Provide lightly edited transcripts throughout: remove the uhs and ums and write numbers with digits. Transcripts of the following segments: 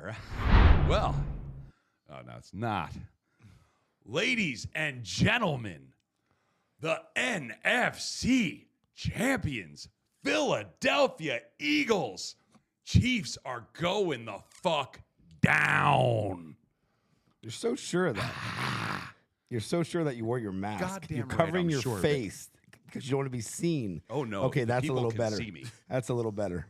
right. Well, oh, no, it's not. Ladies and gentlemen, the NFC champions, Philadelphia Eagles. Chiefs are going the fuck down. You're so sure of that. You're so sure that you wore your mask. Goddamn You're right, covering I'm your sure of face because you don't want to be seen. Oh, no. Okay, that's a People little can better. see me. That's a little better.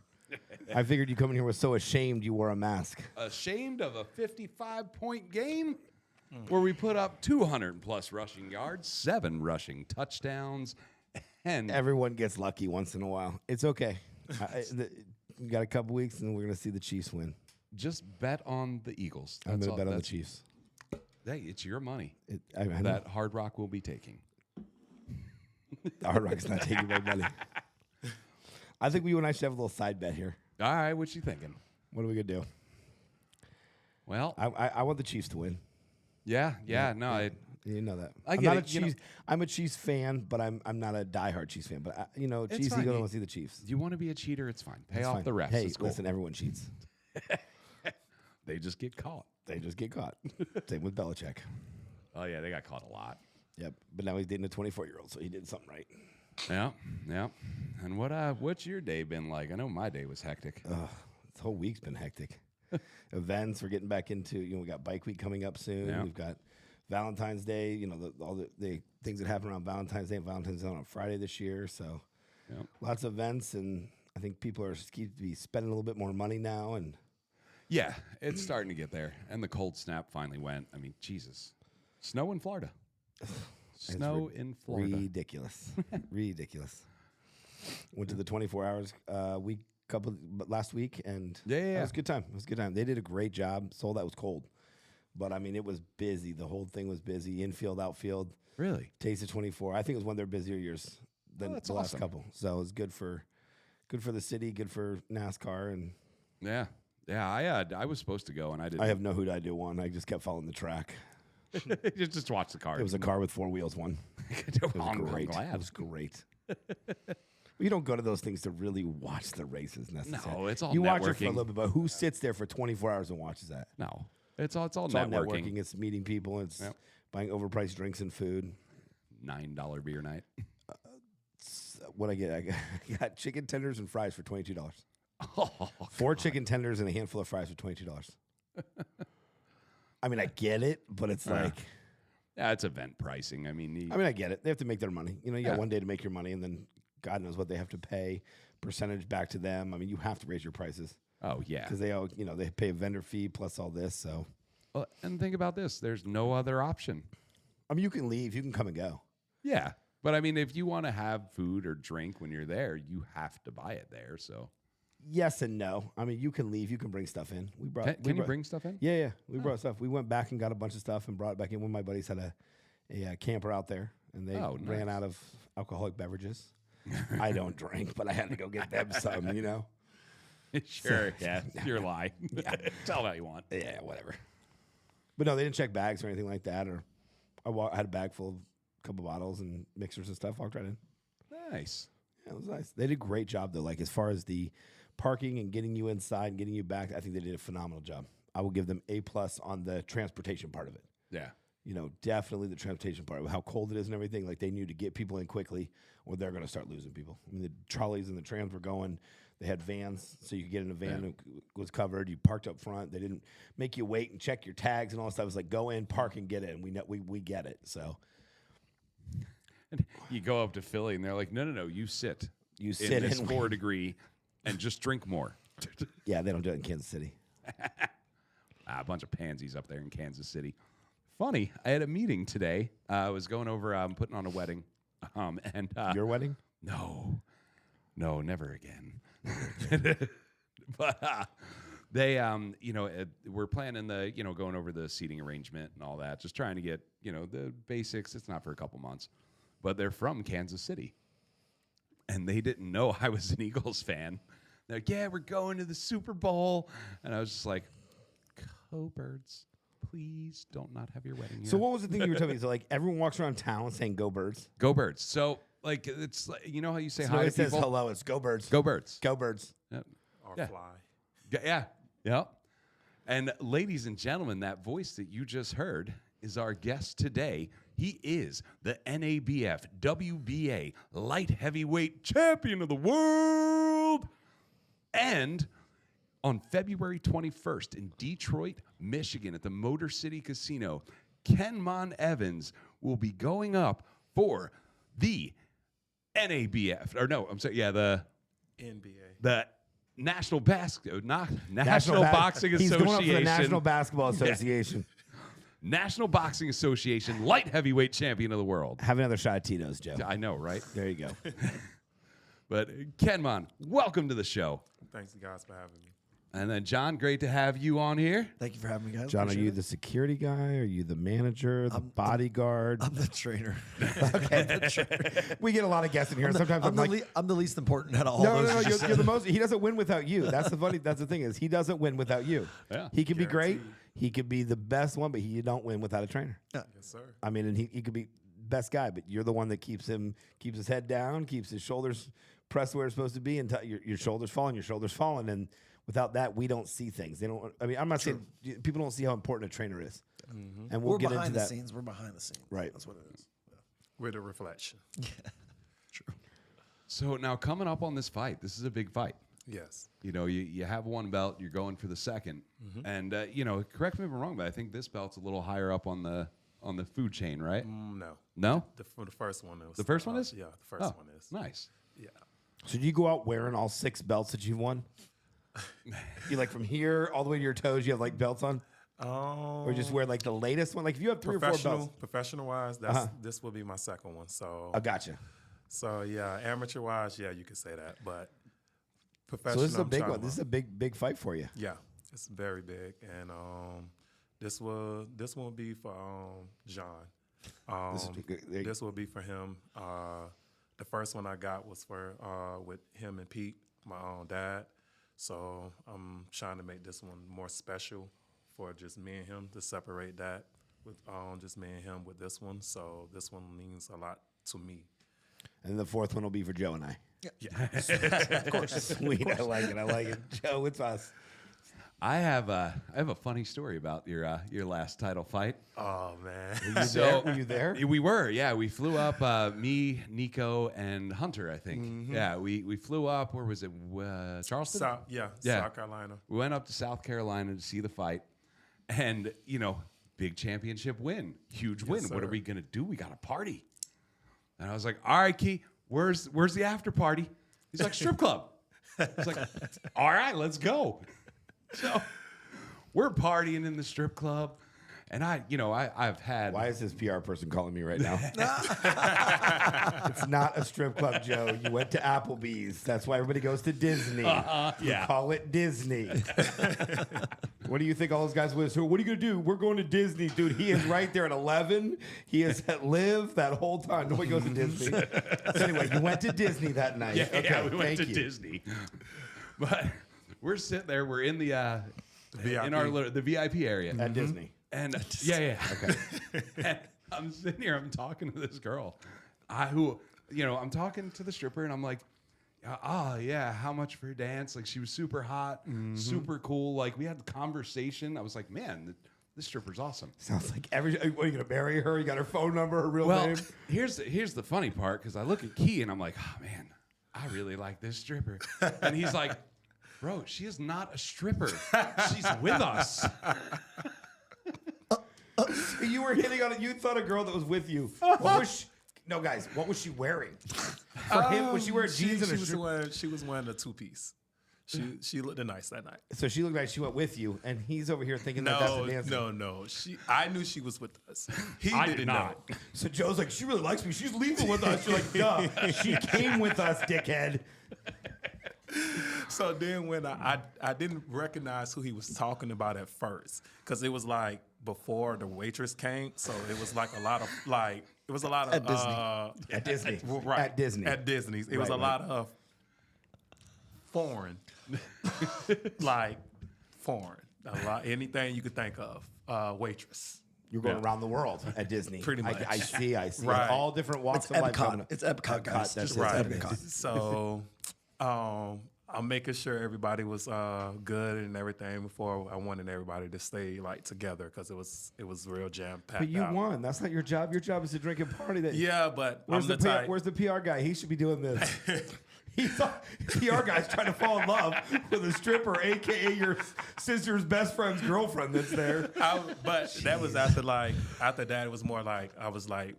I figured you come in here was so ashamed you wore a mask. Ashamed of a 55-point game where we put up 200-plus rushing yards, 7 rushing touchdowns, and Everyone gets lucky once in a while. It's okay. You got a couple weeks, and we're going to see the Chiefs win. just bet on the Eagles. I'm going to bet on the Chiefs. Hey, it's your money I know. that Hard Rock will be taking. Hard Rock's not taking my money. I think you and I should have a little side bet here. All right, what you thinking? What are we going to do? Well, I want the Chiefs to win. yeah, no, You know that. I I'm get not it, a Chiefs. I'm a Chiefs fan, but I'm not a diehard Chiefs fan. But It's Chiefs fine. Eagles. I want to see the Chiefs. you want to be a cheater, it's fine. Pay It's off fine. the refs. Hey, it's cool. listen, everyone cheats. They just get caught. They just get caught. Same with Belichick. Oh, yeah, they got caught a lot. Yep. But now he's dating a 24-year-old, so he did something right. Yeah. And what's your day been like? I know my day was hectic. This whole week's been hectic. Events we're getting back into. We got Bike Week coming up soon. Yeah. We've got Valentine's Day. All the things that happen around Valentine's Day. Valentine's Day on Friday this year. So Yep. lots of events, and I think people are keep to be spending a little bit more money now. And Yeah, it's starting to get there. And the cold snap finally went. I mean, Jesus. Snow in Florida. Snow in Florida. ridiculous, ridiculous. Went to the 24 hours last week, and Yeah. it was a good time. It was a good time. They did a great job. Sold out was cold, but I mean it was busy. The whole thing was busy. Infield, outfield. Really? Taste of 24. I think it was one of their busier years than that's the last awesome. couple. So it was good for the city, good for NASCAR, and Yeah. I was supposed to go, and I didn't. I have no who I do one. I just kept following the track. just watch the car. It was a car with 4 wheels. One. It was I'm great. glad. It was great. You don't go to those things to really watch the races necessarily. No, it's all you watch it for a networking. little bit, but who sits there for 24 hours and watches that? No. It's all It's all networking. networking. It's meeting people. It's Yep. buying overpriced drinks and food. $9 beer night. What I got chicken tenders and fries for $22. Oh, 4 chicken tenders and a handful of fries for $22. I mean, I get it, but it's like, yeah, it's event pricing. I mean, I get it. They have to make their money. You Yeah. got one day to make your money, and then God knows what they have to pay, percentage back to them. I mean, you have to raise your prices oh yeah. because they pay a vendor fee plus all this. So, Well, and think about this. There's no other option. I mean, you can leave, you can come and go. Yeah. But I mean, if you want to have food or drink when you're there, you have to buy it there. So Yes and no. I mean, you can leave, you can bring stuff in. We brought. can you bring stuff in? Yeah. We brought stuff. We went back and got a bunch of stuff and brought it back in. One of my buddies had a camper out there, and they Oh, ran nice. out of alcoholic beverages. I don't drink, but I had to go get them some. Sure. Yeah. Your lie. Tell them how you want. Yeah, whatever. But no, they didn't check bags or anything like that. Or I had a bag full of a couple bottles and mixers and stuff. Walked right in. Nice. Yeah, it was nice. They did a great job though. Like as far as the parking and getting you inside and getting you back, I think they did a phenomenal job. I will give them A+ on the transportation part of it. Yeah. Definitely the transportation part of how cold it is and everything. Like they knew to get people in quickly, or they're going to start losing people. I mean, the trolleys and the trams were going. They had vans, so you could get in a van. It was covered. You parked up front. They didn't make you wait and check your tags and all that stuff. It was like go in, park, and get it. And we get it. So And you go up to Philly and they're like, no, you sit. you sit in this and 4 degree and just drink more. Yeah, they don't do it in Kansas City. A bunch of pansies up there in Kansas City. Funny, I had a meeting today. I was going over, putting on a wedding. Your wedding? No, never again. But they, we're planning the, going over the seating arrangement and all that, just trying to get, the basics. It's not for a couple months, but they're from Kansas City. And they didn't know I was an Eagles fan. They're like, yeah, we're going to the Super Bowl. And I was just like, Birds, please don't not have your wedding here. So what was the thing you were telling me? So like everyone walks around town saying "Go Birds." Go Birds. So like it's like, how you say So hi nobody to says people? hello. It's "Go Birds." Go Birds. Go Birds. Yep. Or Yeah. fly. Yeah. Yep. And ladies and gentlemen, that voice that you just heard is our guest today. He is the NABF WBA light heavyweight champion of the world. And on February 21st in Detroit, Michigan at the Motor City Casino, Kenmon Evans will be going up for the NABF. Or no, I'm sorry, the NBA. The National Boxing Association. He's going up for the National Basketball Association. National Boxing Association light heavyweight champion of the world. Have another shot of Tito's, Joe. I know, right? There you go. But Kenmon, welcome to the show. Thanks, guys, for having me. And then John, great to have you on here. Thank you for having me, guys. John, are Appreciate you it. the security guy? Are you the manager, the bodyguard? I'm the trainer. Okay. We get a lot of guests in here. Sometimes I'm like, I'm the least important out of all no, those. you're the most. He doesn't win without you. That's the thing is he doesn't win without you. Yeah. He could be great. He could be the best one, but he don't win without a trainer. Yeah. Yes, sir. I mean, and he could be best guy, but you're the one that keeps his head down, keeps his shoulders pressed where it's supposed to be, and your shoulders falling, and without that, we don't see things. They don't. I mean, I'm not saying people don't see how important a trainer is, and we'll We're get behind into the that. scenes. We're behind the scenes. Right. That's what it is. Yeah. We're the reflection. True. So now coming up on this fight, this is a big fight. Yes. You know, you have one belt, you're going for the second, and you know, correct me if I'm wrong, but I think this belt's a little higher up on the food chain, right? No. No, For the first one, it was. the first one is. Yeah, the first one is. Nice. Yeah. So do you go out wearing all 6 belts that you've won? You like from here all the way to your toes, you have like belts on, or just wear like the latest one? Like if you have 3 or 4 belts. Professional wise, this will be my second one. So I gotcha. So yeah, amateur wise, yeah, you could say that, but So professional. this is a I'm big trying one. to- This is a big fight for you. Yeah, it's very big, and this will be for John. This will be for him. The first one I got was for with him and Pete, my own dad. So I'm trying to make this one more special for just me and him, to separate that with just me and him with this one. So this one means a lot to me. And the 4th one will be for Joe and I. Yeah. Of course. Sweet. I like it. Joe, it's us. I have a funny story about your last title fight. Oh man. Were you there? We were, yeah. We flew up, me, Nico, and Hunter, I think. Yeah, we flew up. Where was it? Charleston? South Carolina. We went up to South Carolina to see the fight, and you know, big championship win, huge win. What are sir. we gonna do? We got to party. And I was like, all right, Key, where's the after party? He's like, strip club. I was like, all right, let's go. So we're partying in the strip club, and I've had. Why is this PR person calling me right now? It's not a strip club, Joe. You went to Applebee's. That's why everybody goes to Disney. Yeah. You call it Disney. What do you think all those guys with? So what are you going to do? We're going to Disney, dude. He is right there at 11. He is at Live that whole time. Nobody goes to Disney. So anyway, you went to Disney that night. Yeah, we went to thank you. Disney. But we're sitting there. We're in the VIP. in the VIP area At Disney. and yeah. Okay. And I'm sitting here. I'm talking to this girl, I'm talking to the stripper, and I'm like, yeah, how much for her dance? Like, she was super hot, super cool. Like, we had the conversation. I was like, man, this stripper's awesome. Sounds like what, are you going to marry her? You got her phone number, her real Well, name? here's the funny part, because I look at Key and I'm like, oh man, I really like this stripper. And he's like, bro, she is not a stripper. She's with us. You were hitting on it. You thought a girl that was with you. What was she? No, guys, what was she wearing? For him, was she wearing jeans and a strip? She was wearing a 2-piece. She looked nice that night. So she looked like she went with you, and he's over here thinking that that's a dancer. No. I knew she was with us. He I didn't did know. not. So Joe's like, she really likes me. She's leaving with us. You're like, duh. She came with us, dickhead. So then when I didn't recognize who he was talking about at first, because it was like before the waitress came, so it was like a lot of At Disney. At Disney. right At Disney. At Disney's. It was a Right. lot of foreign, like foreign, a lot, anything you could think of, waitress. You're going around the world at Disney. Pretty much. I see. Right. All different walks It's of life. Epcot. It's Epcot, guys. That's Just it. Right. Epcot. So I'm making sure everybody was good and everything before I wanted everybody to stay like together because it was real jam packed. But you won. That's not your job. Your job is to drink and party. Yeah, but where's I'm where's the PR guy? He should be doing this. PR guy's trying to fall in love with a stripper, aka your sister's best friend's girlfriend that's there. But that was after that it was more like I was like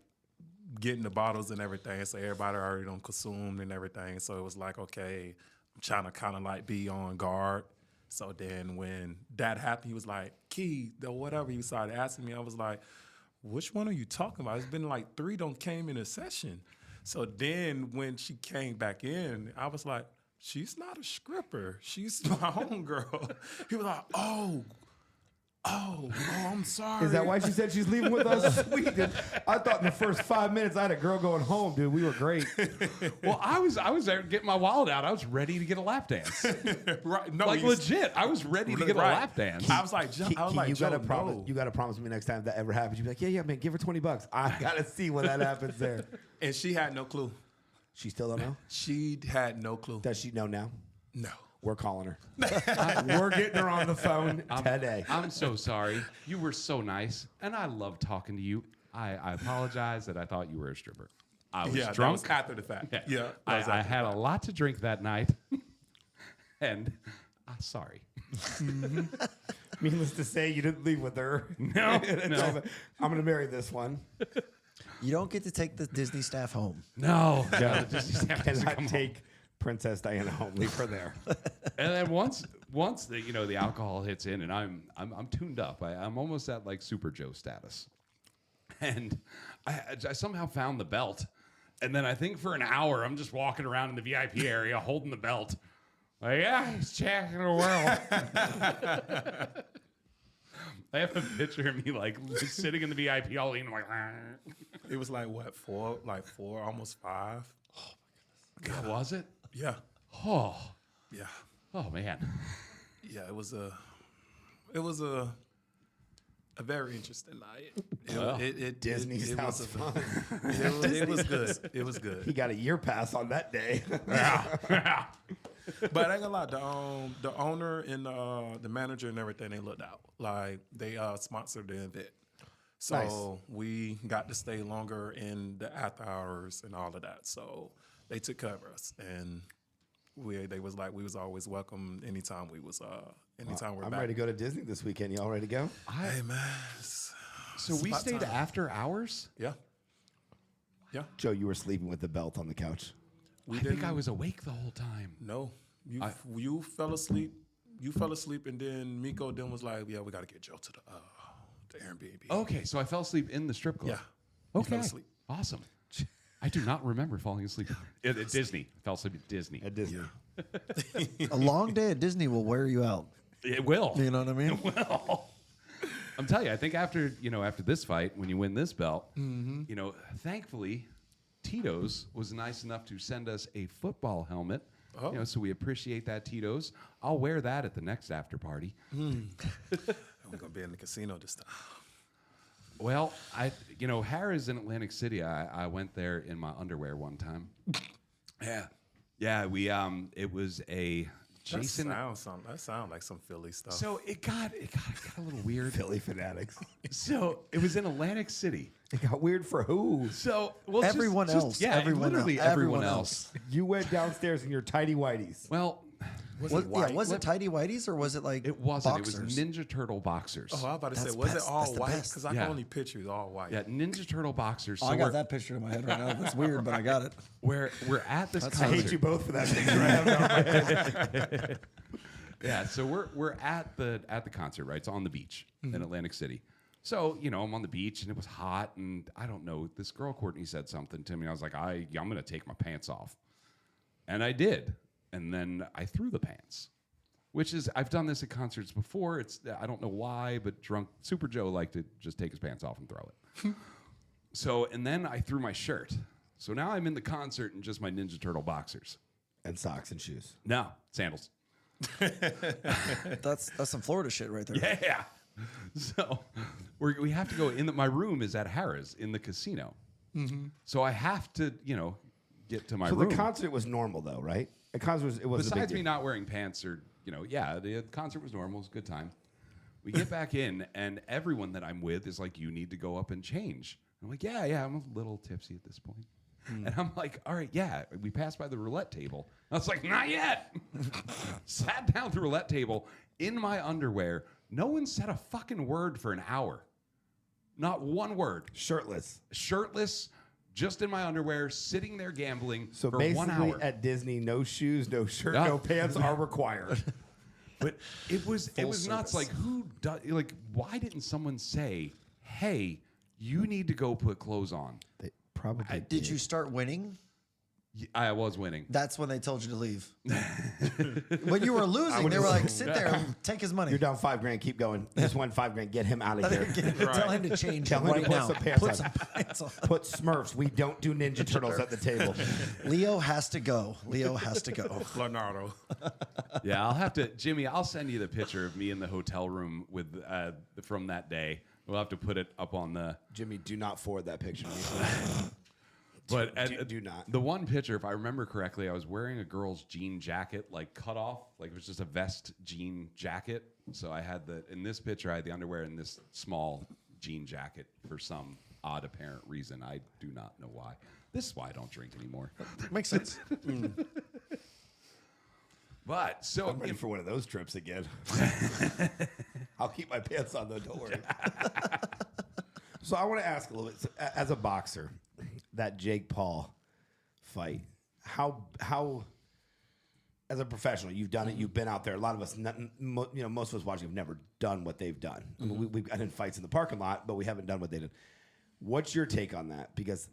getting the bottles and everything, so everybody already done consumed and everything. So it was like, okay, I'm trying to kind of like be on guard. So then when that happened, he was like, Key, or whatever, he started asking me. I was like, which one are you talking about? It's been like 3 don't came in a session. So then when she came back in, I was like, she's not a stripper. She's my homegirl. He was like, oh, I'm sorry. Is that why she said she's leaving with us? Sweet. Dude. I thought in the first 5 minutes I had a girl going home, dude. We were great. Well, I was there getting my wallet out. I was ready to get a lap dance. Right? No, like legit. I was ready to get a lap dance. I was like, You Joe, gotta promise. no. You gotta promise me next time that ever happens. You be like, yeah, man, give her $20. I gotta see when that happens there. And she had no clue. She still don't know. She had no clue. Does she know now? No. We're calling her. We're getting her on the phone today. I'm so sorry. You were so nice, and I love talking to you. I apologize that I thought you were a stripper. I was drunk. That was after the fact. Yeah. I had a lot to drink that night, and I'm sorry. Mm-hmm. Needless to say, you didn't leave with her. No. I'm going to marry this one. You don't get to take the Disney staff home. No. Cannot take Princess Diana home. Leave her there. And then once the alcohol hits in, and I'm tuned up. I'm almost at like Super Joe status, and I somehow found the belt, and then I think for an hour I'm just walking around in the VIP area holding the belt. Like, yeah, he's checking the world. I have a picture of me like sitting in the VIP all eating like. It was like what, 4, almost 5. Oh my goodness. God, was it? Yeah. Oh. Yeah. Oh man. Yeah, it was a very interesting night. Disney sounds fun. It was good. It was good. He got a year pass on that day. Yeah. But I ain't gonna lie, the owner and the manager and everything, they looked out. Like they sponsored the event. So Nice. we got to stay longer in the after hours and all of that. So they took care of us, and they was like we was always welcome anytime we was anytime we're I'm back. ready to go to Disney this weekend. Y'all ready to go? Hey man, So we about stayed time. after hours? Yeah. Joe, you were sleeping with the belt on the couch. We I think didn't- I was awake the whole time. No, you fell asleep. You fell asleep, and then Miko then was like, "Yeah, we got to get Joe to the Airbnb." Okay, so I fell asleep in the strip club. Yeah. You Okay. fell asleep. Awesome. I do not remember falling asleep at Disney. I fell asleep at Disney. At Disney. A long day at Disney will wear you out. It will. You know what I mean? It will. I'm telling you, I think after this fight, when you win this belt, thankfully, Tito's was nice enough to send us a football helmet. Oh. So we appreciate that, Tito's. I'll wear that at the next after party. We're gonna be in the casino this time. Well, Harrah's in Atlantic City. I went there in my underwear one time. Yeah. We it was a Jason. That sound like some Philly stuff. So it got a little weird. Philly fanatics. So it was in Atlantic City. It got weird for who? So Everyone else. Yeah, Everyone literally else. everyone Everyone else. You went downstairs in your tidy whities. Well, Was it tidy whities or was it like it wasn't. boxers? It was Ninja Turtle boxers. Oh, I was about to say, That's was best. it all That's the white? best. Because I Yeah. can only picture it all white. Yeah, Ninja Turtle boxers. Oh, So I got that picture in my head right now. That's weird, but I got it. we're at this I concert. hate you both for that picture. I have it on my head. Yeah, so we're at the concert, right? It's on the beach in Atlantic City. So, I'm on the beach and it was hot and I don't know, this girl Courtney said something to me. I was like, I'm going to take my pants off. And I did. And then I threw the pants. Which is, I've done this at concerts before. I don't know why, but drunk Super Joe liked to just take his pants off and throw it. So, and then I threw my shirt. So now I'm in the concert in just my Ninja Turtle boxers. And socks and shoes. No, sandals. That's some Florida shit right there. Yeah. So we have to go in. My room is at Harrah's in the casino. Mm-hmm. So I have to, get to my So room. the concert was normal though, right? At concert, it wasn't a big Besides me deal. not wearing pants or, the concert was normal. It was a good time. We get back in, and everyone that I'm with is like, you need to go up and change. I'm like, yeah, I'm a little tipsy at this point. And I'm like, all right, yeah. We passed by the roulette table. I was like, not yet. Sat down at the roulette table in my underwear. No one said a fucking word for an hour. Not one word. Shirtless. Just in my underwear, sitting there gambling So for basically 1 hour. at Disney, no shoes, no shirt, Yeah. no pants are required. But it was nuts. service. Like why didn't someone say, "Hey, you need to go put clothes on"? They probably Did you start winning? I was winning. That's when they told you to leave. When you were losing, they were like, sit there and take his money. You're down $5,000. Keep going. Just won $5,000. Get him out of here. Tell him to change Tell him right to put now. some pants Put on. some pants on. Put Smurfs. We don't do Ninja Turtles at the table. Leo has to go. Leonardo. Yeah, I'll have to, Jimmy. I'll send you the picture of me in the hotel room with from that day. We'll have to put it up on the. Jimmy, do not forward that picture to me. But do not. The one picture, if I remember correctly, I was wearing a girl's jean jacket, like cut off, like it was just a vest jean jacket. So I had in this picture, I had the underwear in this small jean jacket for some odd apparent reason. I do not know why. This is why I don't drink anymore. Makes sense. But so I'm ready for one of those trips again. I'll keep my pants on though. Don't worry. So I want to ask a little bit, so, as a boxer, that Jake Paul fight, how as a professional, you've done it, you've been out there. A lot of us, most of us watching have never done what they've done. I mean, we've gotten in fights in the parking lot, but we haven't done what they did. What's your take on that? Because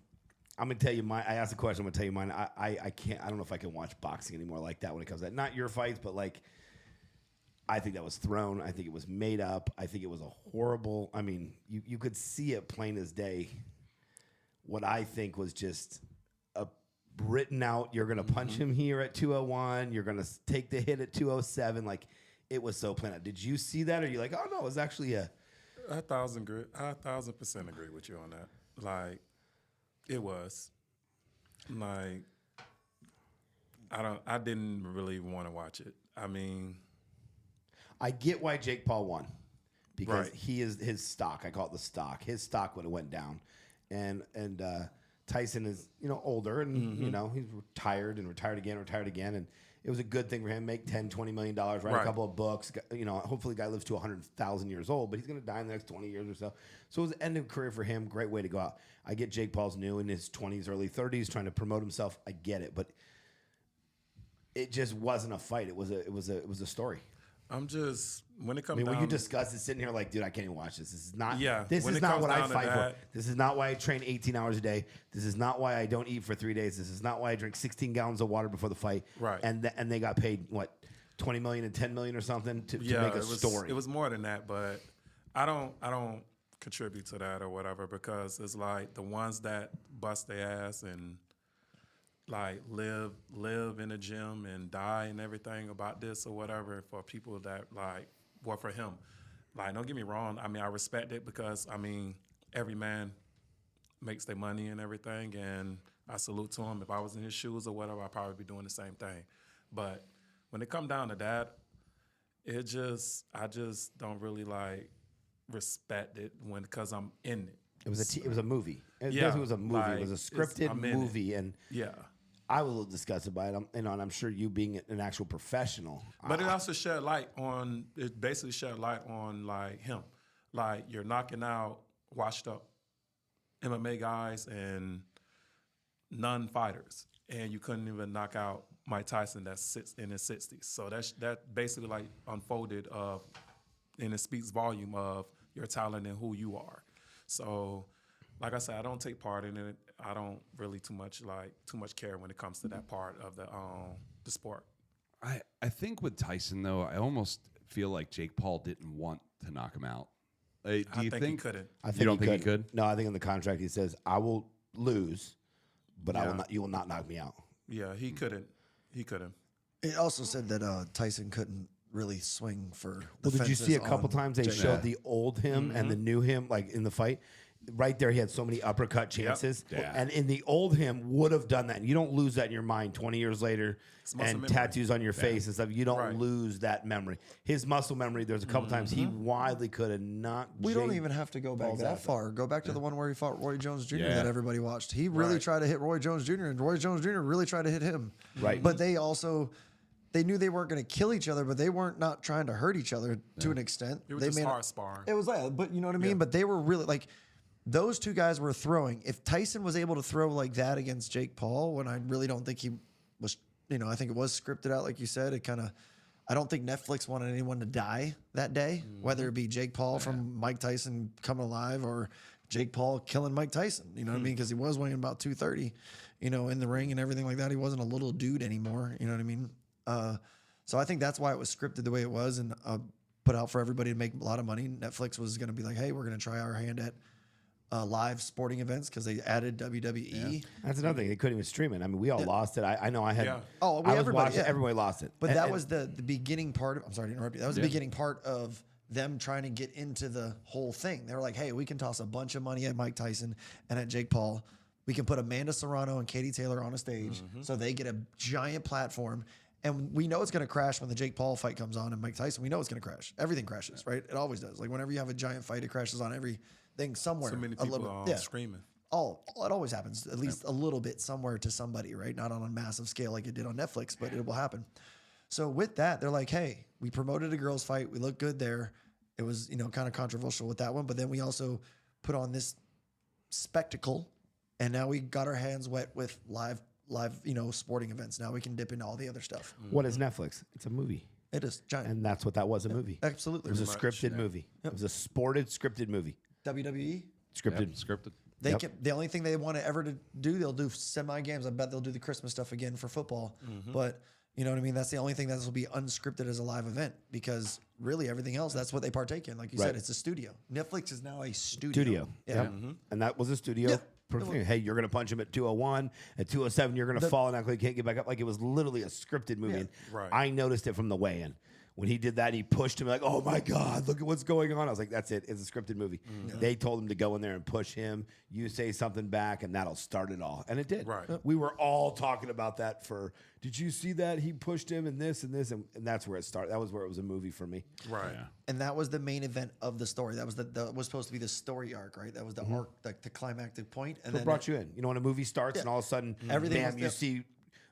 I'm gonna tell you I asked a question. I'm gonna tell you mine. I can't. I don't know if I can watch boxing anymore like that when it comes to that. Not your fights, but like. I think that was thrown. I think it was made up. I think it was a horrible. I mean, you could see it plain as day. What I think was just a written out. You're gonna punch him here at 201. You're gonna take the hit at 207. Like it was so plain out. Did you see that? Or are you like, oh no, it was actually a 1,000% agree with you on that. Like it was. Like I didn't really want to watch it. I mean. I get why Jake Paul won because Right. he is his stock. I call it the stock. His stock would have went down, and Tyson is older and he's retired again, and it was a good thing for him. Make $10-20 million, write a couple of books. Hopefully, the guy lives to 100,000 years old, but he's going to die in the next 20 years or so. So it was an end of career for him. Great way to go out. I get Jake Paul's new in his 20s, early 30s, trying to promote himself. I get it, but it just wasn't a fight. It was a story. I'm just when it comes. I mean, down when you discuss it, sitting here like, dude, I can't even watch this. This is not. Yeah, This when is it not comes what I down to fight for. that- This is not why I train 18 hours a day. This is not why I don't eat for 3 days. This is not why I drink 16 gallons of water before the fight. Right. And they got paid what, 20 million and 10 million or something to make a story. It was more than that, but I don't contribute to that or whatever because it's like the ones that bust their ass and like live in a gym and die and everything about this or whatever for people that like. Well, for him, like, don't get me wrong. I mean, I respect it because, I mean, every man makes their money and everything, and I salute to him. If I was in his shoes or whatever, I'd probably be doing the same thing. But when it come down to that, I just don't really, like, respect it because I'm in it. It was a movie. It Yeah, was a movie. like, it was a scripted I'm in it. movie, and Yeah. I was a little disgusted by it. And I'm sure you being an actual professional. But it also shed light on, it basically shed light on, like, him. Like, you're knocking out washed up MMA guys and non-fighters. And you couldn't even knock out Mike Tyson that sits in his 60s. So that basically, like, unfolded and it speaks volume of your talent and who you are. So, like I said, I don't take part in it. I don't really too much care when it comes to that part of the sport. I think with Tyson though, I almost feel like Jake Paul didn't want to knock him out. Do you I think he couldn't. I think you don't think he could? No, I think in the contract he says, I will lose, but you will not knock me out. Yeah, he couldn't. He couldn't. It also said that Tyson couldn't really swing for the Well, did you see a fences couple on times they Jake. showed the old him and the new him, like in the fight? right there, he had so many uppercut chances. Yeah. And in the old him would have done that. And you don't lose that in your mind 20 years later and tattoos on your face and stuff. You don't lose that memory. His muscle memory, there's a couple times he widely could have knocked. We don't even have to go back that far. Go back to the one where he fought Roy Jones Jr. that everybody watched. He really tried to hit Roy Jones Jr. and Roy Jones Jr. really tried to hit him. Right. But they also... They knew they weren't going to kill each other, but they weren't not trying to hurt each other to an extent. It was just hard sparring. It was like, but you know what I mean? But they were really like, those two guys were throwing. If Tyson was able to throw like that against Jake Paul, when I really don't think he was, I think it was scripted out, like you said, I don't think Netflix wanted anyone to die that day, whether it be Jake Paul from Mike Tyson coming alive or Jake Paul killing Mike Tyson, you know what I mean? Because he was weighing about 230, in the ring and everything like that. He wasn't a little dude anymore, you know what I mean? So I think that's why it was scripted the way it was and put out for everybody to make a lot of money. Netflix was going to be like, hey, we're going to try our hand at live sporting events because they added WWE. Yeah. That's another thing. They couldn't even stream it. I mean, we all lost it. I know I had. Yeah. Oh, everybody lost it. But that was the beginning part of, I'm sorry to interrupt you. That was the beginning part of them trying to get into the whole thing. They were like, hey, we can toss a bunch of money at Mike Tyson and at Jake Paul. We can put Amanda Serrano and Katie Taylor on a stage so they get a giant platform. And we know it's going to crash when the Jake Paul fight comes on and Mike Tyson. We know it's going to crash. Everything crashes, right? It always does. Like whenever you have a giant fight, it crashes on everything somewhere. So many people screaming. It always happens, at least a little bit somewhere to somebody, right? Not on a massive scale like it did on Netflix, but it will happen. So with that, they're like, hey, we promoted a girls' fight. We look good there. It was, kind of controversial with that one. But then we also put on this spectacle, and now we got our hands wet with live, sporting events. Now we can dip into all the other stuff. What is Netflix? It's a movie. It is giant. And that's what that was, a movie. Absolutely. It was a scripted movie. It was a scripted movie. WWE? Scripted. They can, the only thing they want to ever to do, they'll do semi-games. I bet they'll do the Christmas stuff again for football. But you know what I mean? That's the only thing that will be unscripted as a live event because really everything else, that's what they partake in. Like you said, it's a studio. Netflix is now a studio. Yeah. And that was a studio. Hey, you're going to punch him at 201. At 207, you're going to fall and act like you can't get back up. Like it was literally a scripted movie. And I noticed it from the weigh-in. When he did that, he pushed him like, oh, my God, look at what's going on. I was like, that's it. It's a scripted movie. They told him to go in there and push him. You say something back, and that'll start it all. And it did. Right. We were all talking about that did you see that? He pushed him and this and this. And that's where it started. That was where it was a movie for me. Right. Yeah. And that was the main event of the story. That was was supposed to be the story arc, right? That was the arc, like the climactic point. And What brought you in? When a movie starts and all of a sudden, Everything you see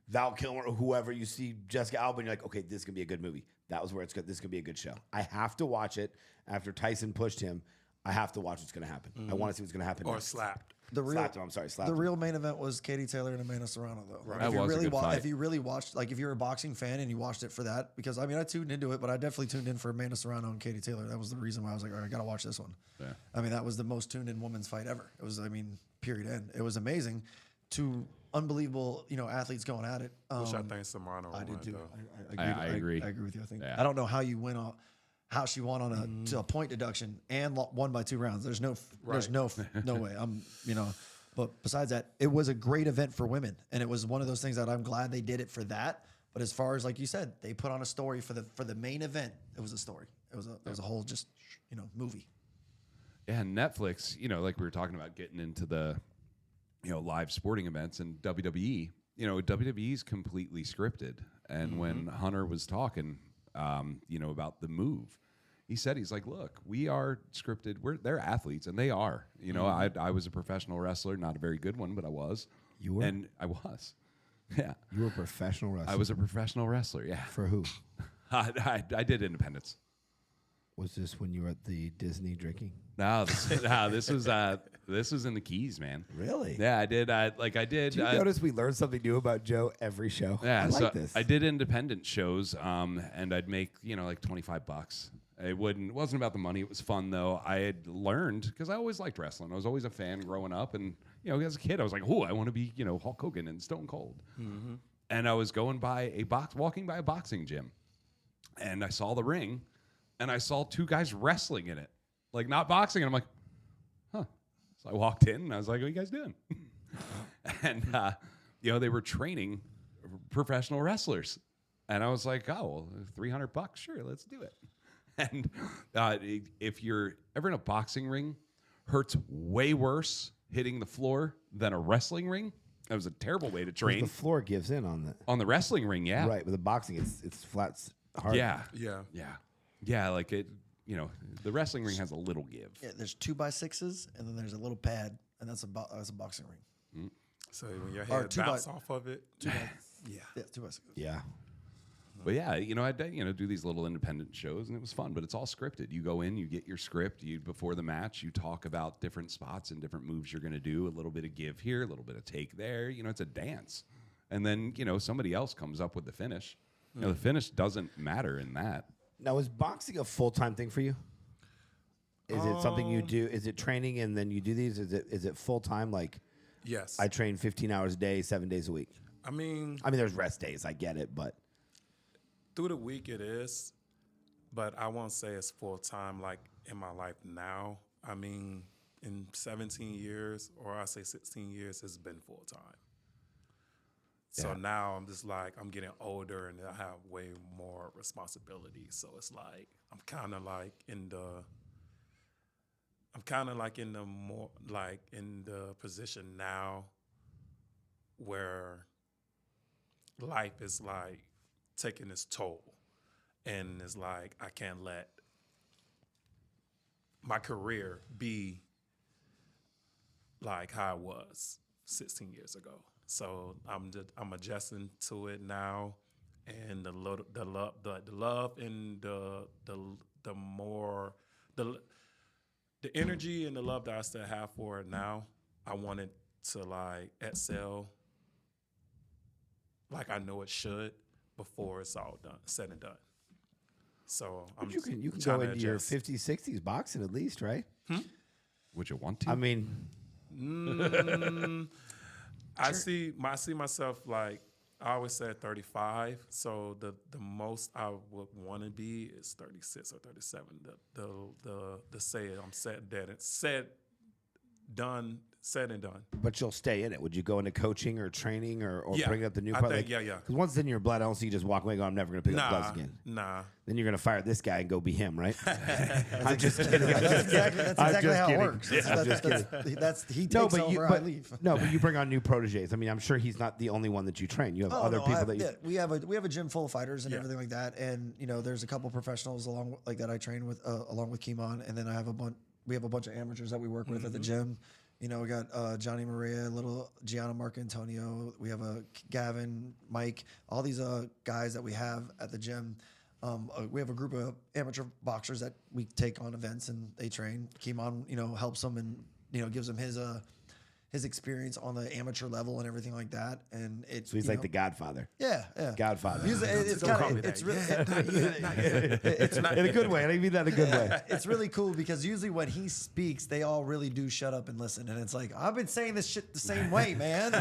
Val Kilmer or whoever, you see Jessica Alba, and you're like, okay, this is going to be a good movie. That was where it's good. This is going to be a good show. I have to watch it after Tyson pushed him. I have to watch what's going to happen. I want to see what's going to happen. Or next. slapped. Slapped him. I'm sorry, slapped The him. real main event was Katie Taylor and Amanda Serrano, though. Right. Like, That was a good fight. If you really watched, like if you're a boxing fan and you watched it for that, because I tuned into it, but I definitely tuned in for Amanda Serrano and Katie Taylor. That was the reason why I was like, all right, I got to watch this one. Yeah. That was the most tuned in women's fight ever. It was, period end. It was amazing. Two unbelievable, athletes going at it. Which I think Serrano I did too. I agree. I agree with you. I think Yeah. I don't know how you went on, how she won on a point deduction and won by 2 rounds. There's no way. But besides that, it was a great event for women, and it was one of those things that I'm glad they did it for that. But as far as like you said, they put on a story for the main event. It was a story. It was a whole just movie. Yeah, and Netflix, like we were talking about getting into the, live sporting events and WWE, WWE's completely scripted. And when Hunter was talking, about the move, he said, he's like, look, we are scripted. They're athletes, and they are. I was a professional wrestler, not a very good one, but I was. You were? And I was. Yeah. You were a professional wrestler. I was a professional wrestler, yeah. For who? I did independence. Was this when you were at the Disney drinking? No, this was in the Keys, man. Really? Yeah, I did. Do you notice we learn something new about Joe every show? Yeah, I like this. I did independent shows, and I'd make like $25. It wasn't about the money. It was fun though. I had learned because I always liked wrestling. I was always a fan growing up, and as a kid, I was like, oh, I want to be Hulk Hogan and Stone Cold. And I was walking by a boxing gym, and I saw the ring, and I saw 2 guys wrestling in it, like not boxing, and I'm like, huh. So I walked in, and I was like, what are you guys doing? And they were training professional wrestlers, and I was like, oh, well, $300, sure, let's do it. And if you're ever in a boxing ring, hurts way worse hitting the floor than a wrestling ring. That was a terrible way to train. The floor gives in on the wrestling ring, yeah. Right, with the boxing, it's flat, hard. Yeah. Yeah. Yeah. Yeah, like it, the wrestling ring has a little give. Yeah, there's 2x6s, and then there's a little pad, and that's a boxing ring. So when your head bounce off of it, yeah, 2x6. Yeah. But yeah, I'd do these little independent shows, and it was fun. But it's all scripted. You go in, you get your script. Before the match, you talk about different spots and different moves you're going to do. A little bit of give here, a little bit of take there. It's a dance, and then somebody else comes up with the finish. The finish doesn't matter in that. Now, is boxing a full-time thing for you? Is it something you do? Is it training and then you do these? Is it full-time? Like, yes, I train 15 hours a day, 7 days a week. I mean, there's rest days. I get it, but through the week it is, but I won't say it's full-time like in my life now. I mean, in 17 years, or I say 16 years, it's been full-time. So now I'm just like, I'm getting older and I have way more responsibility. So it's like, I'm kind of like in the position now where life is like taking its toll. And it's like, I can't let my career be like how it was 16 years ago. So I'm adjusting to it now, and the love and the energy and the love that I still have for it now, I want it to like excel like I know it should before it's all done, said and done. So you can go into your 50s, 60s boxing at least, right? Would you want to? I mean, I see myself like I always said 35. So the most I would want to be is 36 or 37. The say I'm said and done. But you'll stay in it. Would you go into coaching or training or bring up the new? I think, yeah. Because once it's in your blood, I don't see you just walk away and go, I'm never going to pick up gloves again. Nah. Then you're going to fire this guy and go be him, right? I'm just kidding. That's exactly how it works. Yeah. I'm just kidding. He takes over, I leave. No, but you bring on new proteges. I mean, I'm sure he's not the only one that you train. You have other people that you... Yeah, we have a gym full of fighters and everything like that. And, there's a couple professionals along like that I train with, along with Kenmon. And then we have a bunch of amateurs that we work with at the gym. We got Johnny Maria, little Gianna Marco Antonio. We have Gavin, Mike, all these guys that we have at the gym. We have a group of amateur boxers that we take on events and they train. Kenmon, helps them and, gives them his experience on the amateur level and everything like that. And it's so he's like the Godfather. Yeah. Godfather. It's really it's not in a good way. I don't mean that in a good way. It's really cool because usually when he speaks, they all really do shut up and listen. And it's like, I've been saying this shit the same way, man.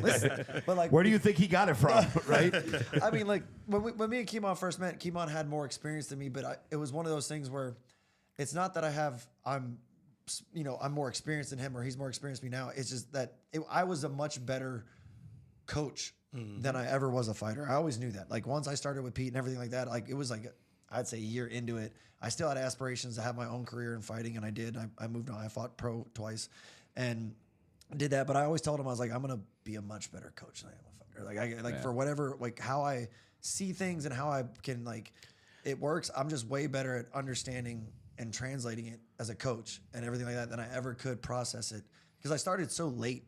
Listen. But like, where do you think he got it from? Right? I mean, like when me and Kenmon first met, Kenmon had more experience than me, but it was one of those things where it's not that I'm more experienced than him or he's more experienced than me now. It's just that I was a much better coach than I ever was a fighter. I always knew that. Like once I started with Pete and everything like that, like it was like, I'd say a year into it, I still had aspirations to have my own career in fighting. And I did. I moved on. I fought pro twice and did that. But I always told him, I was like, I'm going to be a much better coach than I am a fighter. For whatever, like how I see things and how I can it works. I'm just way better at understanding and translating it as a coach and everything like that than I ever could process it. Because I started so late,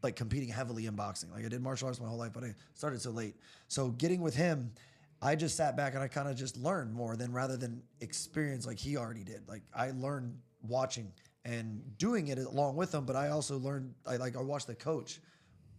like competing heavily in boxing. Like I did martial arts my whole life, but I started so late. So getting with him, I just sat back and I kind of just learned more rather than experience like he already did. Like I learned watching and doing it along with him, but I also learned, I watched the coach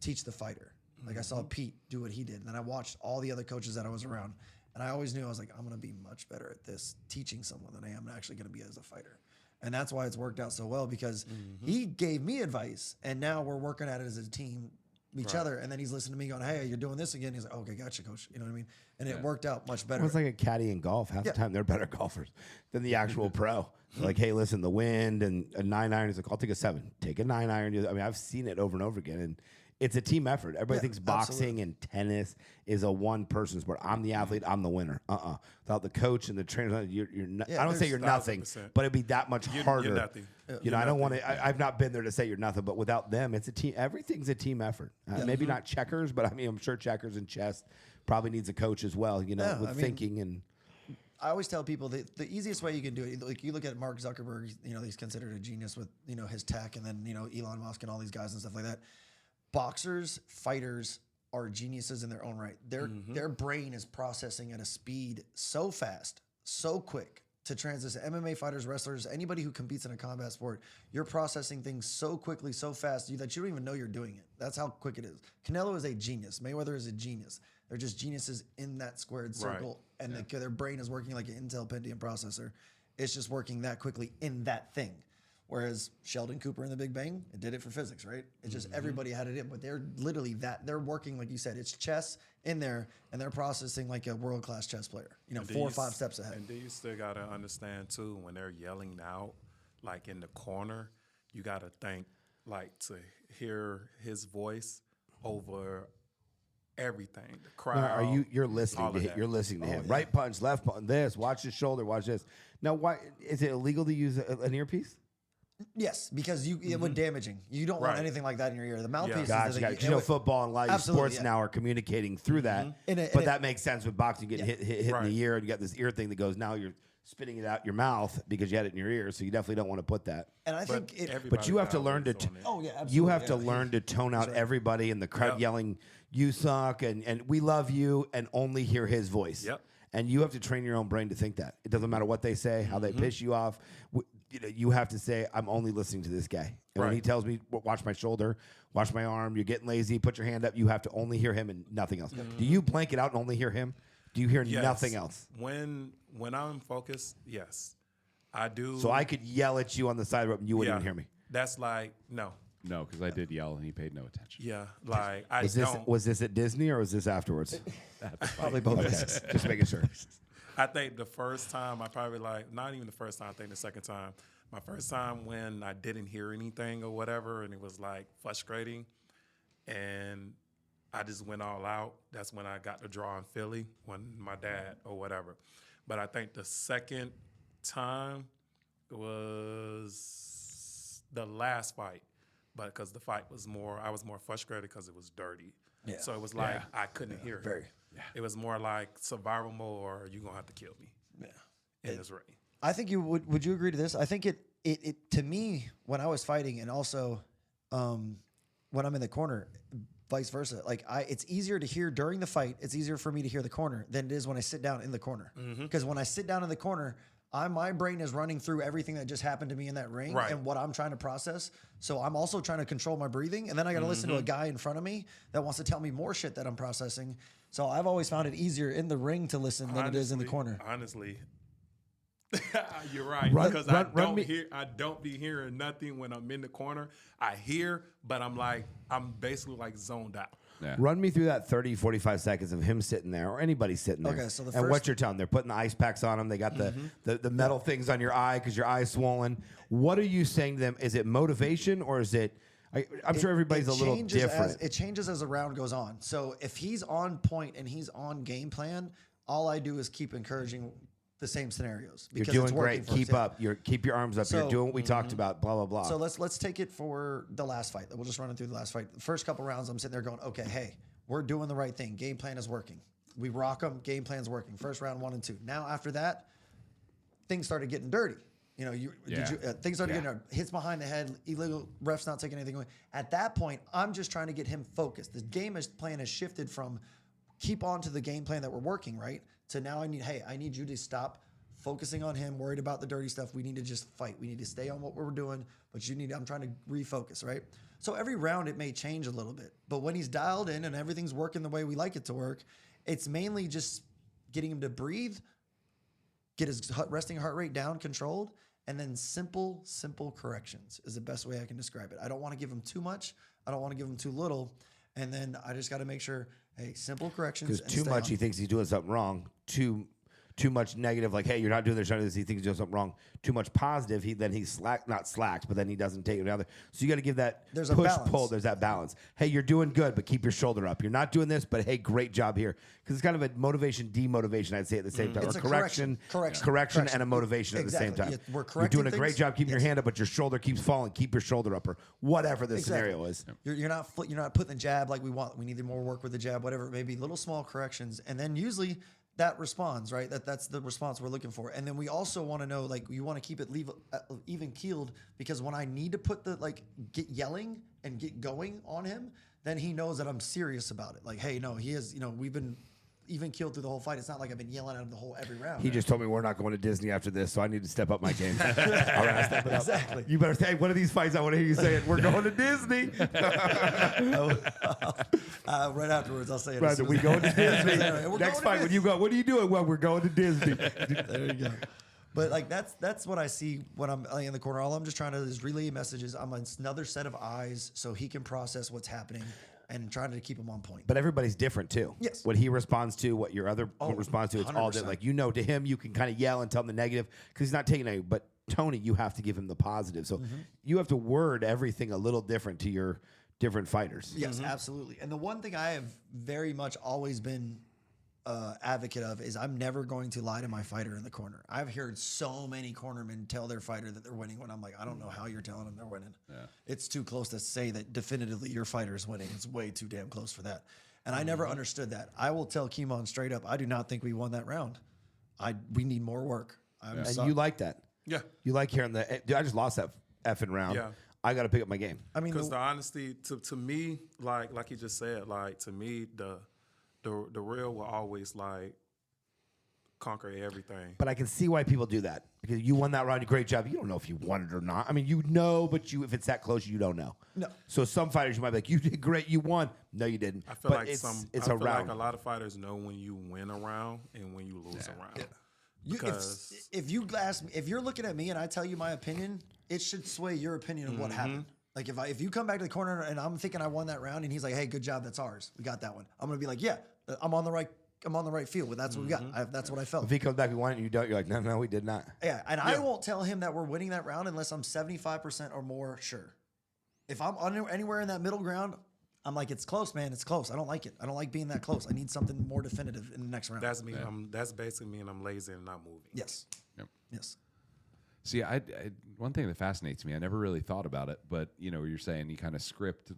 teach the fighter. Like I saw Pete do what he did. And then I watched all the other coaches that I was around. And I always knew, I was like, I'm going to be much better at this teaching someone than I am actually going to be as a fighter. And that's why it's worked out so well because he gave me advice and now we're working at it as a team, each other. And then he's listening to me going, hey, you're doing this again. He's like, okay, gotcha, coach. You know what I mean? And it worked out much better. Well, it's like a caddy in golf. Half the time they're better golfers than the actual pro. Like, hey, listen, the wind and a 9-iron. He's like, I'll take a 7. Take a 9-iron. I mean, I've seen it over and over again. And it's a team effort. Everybody Yeah, thinks boxing and tennis is a one-person sport. I'm the athlete. I'm the winner. Without the coach and the trainer, you're not, Yeah, I don't say you're nothing, 1,000%. but it'd be that much harder. You're nothing. You know, I don't want to. I've not been there to say you're nothing, but without them, it's a team. Everything's a team effort. Maybe not checkers, but I mean, I'm sure checkers and chess probably needs a coach as well. You know, Yeah, with I mean, thinking and. I always tell people that the easiest way you can do it, like you look at Mark Zuckerberg, you know, he's considered a genius with, you know, his tech, and then, you know, Elon Musk and all these guys and stuff like that. Boxers, fighters are geniuses in their own right. Their brain is processing at a speed so fast, so quick to transition. MMA fighters, wrestlers, anybody who competes in a combat sport, you're processing things so quickly, so fast that you don't even know you're doing it. That's how quick it is. Canelo is a genius. Mayweather is a genius. They're just geniuses in that squared circle, and their brain is working like an Intel Pentium processor. It's just working that quickly in that thing. Whereas Sheldon Cooper in The Big Bang, it did it for physics, right? It's just everybody had it in, but they're literally they're working, like you said, it's chess in there, and they're processing like a world-class chess player, you know, 4 or 5 steps ahead. And then you still got to understand, too, when they're yelling out, like in the corner, you got to think, like, to hear his voice over everything, the crowd. You're listening to him. You're listening to him. yeah. Right punch, left punch, this, watch his shoulder, watch this. Now, why is it illegal to use an earpiece? Yes, because it would damaging. You don't want Right. anything like that in your ear. The mouthpiece Gotcha, is the gotcha. thing. You know, football and a lot of Absolutely, sports yeah. now are communicating through that. But that makes sense with boxing. You get hit in the ear, and you got this ear thing that goes, now you're spitting it out your mouth because you had it in your ear, so you definitely don't want to put that. And I think But you have to learn to. oh yeah, absolutely. You have to learn to tone out everybody and the crowd yelling, "You suck," and "We love you," and only hear his voice. Yep. And you have to train your own brain to think that. It doesn't matter what they say, how they piss you off. You know, you have to say, "I'm only listening to this guy." And when he tells me, "Watch my shoulder, watch my arm," you're getting lazy. Put your hand up. You have to only hear him and nothing else. Do you blank it out and only hear him? Do you hear nothing else? When I'm focused, yes, I do. So I could yell at you on the side of the road and you wouldn't even hear me. That's like no. No, because I did yell and he paid no attention. Yeah, like I Was don't. this at Disney or was this afterwards? probably both. Okay, just making sure. I think the first time I probably not even the first time. I think the second time. My first time when I didn't hear anything or whatever, and it was like frustrating, and I just went all out. That's when I got the draw in Philly when my dad or whatever. But I think the second time was the last fight, but because the fight was I was more frustrated because it was dirty. Yeah. So it was like I couldn't hear him. It was more like survival mode, or you're gonna have to kill me. In this ring. I think you would you agree to this? I think it to me when I was fighting and also when I'm in the corner, vice versa. Like it's easier to hear during the fight. It's easier for me to hear the corner than it is when I sit down in the corner. Because when I sit down in the corner, my brain is running through everything that just happened to me in that ring and what I'm trying to process. So I'm also trying to control my breathing, and then I got to listen to a guy in front of me that wants to tell me more shit that I'm processing. So I've always found it easier in the ring to listen than it is in the corner. Honestly. You're right, because I don't be hearing nothing when I'm in the corner. I hear, but I'm basically like zoned out. Yeah. Run me through that 30, 45 seconds of him sitting there or anybody sitting there. Okay, so the and first- what you're telling, they're putting the ice packs on them. They got the metal things on your eye because your eye's swollen. What are you saying to them? Is it motivation or is it? I'm sure everybody's a little different. It changes as the round goes on. So if he's on point and he's on game plan, all I do is keep encouraging the same scenarios. You're Because doing it's working great. for us. Keep up. Keep your arms up. So- You're doing what we talked about. Blah blah blah. So let's take it for the last fight. We'll just run it through the last fight. The first couple rounds, I'm sitting there going, okay, hey, we're doing the right thing. Game plan is working. We rock them. Game plan's working. First round, 1 and 2. Now after that, things started getting dirty. You know, things started getting hits behind the head, illegal refs not taking anything away. At that point, I'm just trying to get him focused. The plan has shifted from keep on to the game plan that we're working, right? To now I need you to stop focusing on him, worried about the dirty stuff. We need to just fight. We need to stay on what we're doing, but I'm trying to refocus, right? So every round it may change a little bit, but when he's dialed in and everything's working the way we like it to work, it's mainly just getting him to breathe, get his resting heart rate down, controlled, and then simple corrections is the best way I can describe it. I don't want to give him too much. I don't want to give him too little. And then I just got to make sure, hey, simple corrections. Because too much, he thinks he's doing something wrong. Too too much negative, like, hey, you're not doing this, he thinks he's doing something wrong. Too much positive, he's not slacked, but then he doesn't take it another. So you got to give that There's push, a balance. pull. There's that balance. Hey, you're doing good, but keep your shoulder up. You're not doing this, but hey, great job here. Because it's kind of a motivation, demotivation, I'd say at the same time. It's or a correction, and a motivation at the same time. We're You're doing a correcting great things. job keeping your Yes. hand up, but your shoulder keeps falling. Keep your shoulder up, or whatever the scenario is. You're not putting the jab like we want. We need more work with the jab, whatever it may be. Little small corrections, and then usually that responds, right? That's the response we're looking for. And then we also want to know, like, you want to keep it even keeled, because when I need to put get yelling and get going on him, then he knows that I'm serious about it. Like, hey, no, he is. We've been even keeled through the whole fight. It's not like I've been yelling at him every round. He just told me we're not going to Disney after this, so I need to step up my game. All right, I'll step it up. Exactly. You better say, one of these fights, I want to hear you say it. We're going to Disney. Right afterwards, I'll say it. Right, we going to Disney. Next fight, when you go, what are you doing? Well, we're going to Disney. There you go. But like that's what I see when I'm in the corner. All I'm just trying to is relay messages. I'm another set of eyes so he can process what's happening and trying to keep him on point. But everybody's different too. Yes. What he responds to, what your other responds to, it's all 100%. different. Like, to him, you can kind of yell and tell him the negative because he's not taking it. But Tony, you have to give him the positive. So you have to word everything a little different to your different fighters. Yes, absolutely. And the one thing I have very much always been advocate of is I'm never going to lie to my fighter in the corner. I've heard so many cornermen tell their fighter that they're winning when I'm like, I don't know how you're telling them they're winning. Yeah. It's too close to say that definitively your fighter is winning. It's way too damn close for that. And I never understood that. I will tell Kenmon straight up, I do not think we won that round. We need more work. And you like that. Yeah. You like hearing dude, I just lost that effing round. Yeah. I got to pick up my game. I mean, because the honesty to me, like you just said, like to me, the real will always like conquer everything. But I can see why people do that because you won that round. Great job. You don't know if you won it or not. I mean, you know, but if it's that close, you don't know. No. So some fighters you might be like, you did great, you won. No, you didn't. I feel but like it's I a feel round. like a lot of fighters know when you win a round and when you lose a round. Yeah. Because if you ask me, if you're looking at me and I tell you my opinion, it should sway your opinion of what happened. Like if you come back to the corner and I'm thinking I won that round and he's like, hey, good job, that's ours. We got that one. I'm gonna be like, yeah, I'm on the right field. That's what we got. That's what I felt. If he comes back, we won it, and you don't, you're like, no, we did not. Yeah, and I won't tell him that we're winning that round unless I'm 75% or more sure. If I'm anywhere in that middle ground, I'm like, it's close, man. It's close. I don't like it. I don't like being that close. I need something more definitive in the next round. that's me. That's basically me, and I'm lazy and not moving. Yes. Yep. Yes. See, one thing that fascinates me, I never really thought about it, but you're saying you kind of script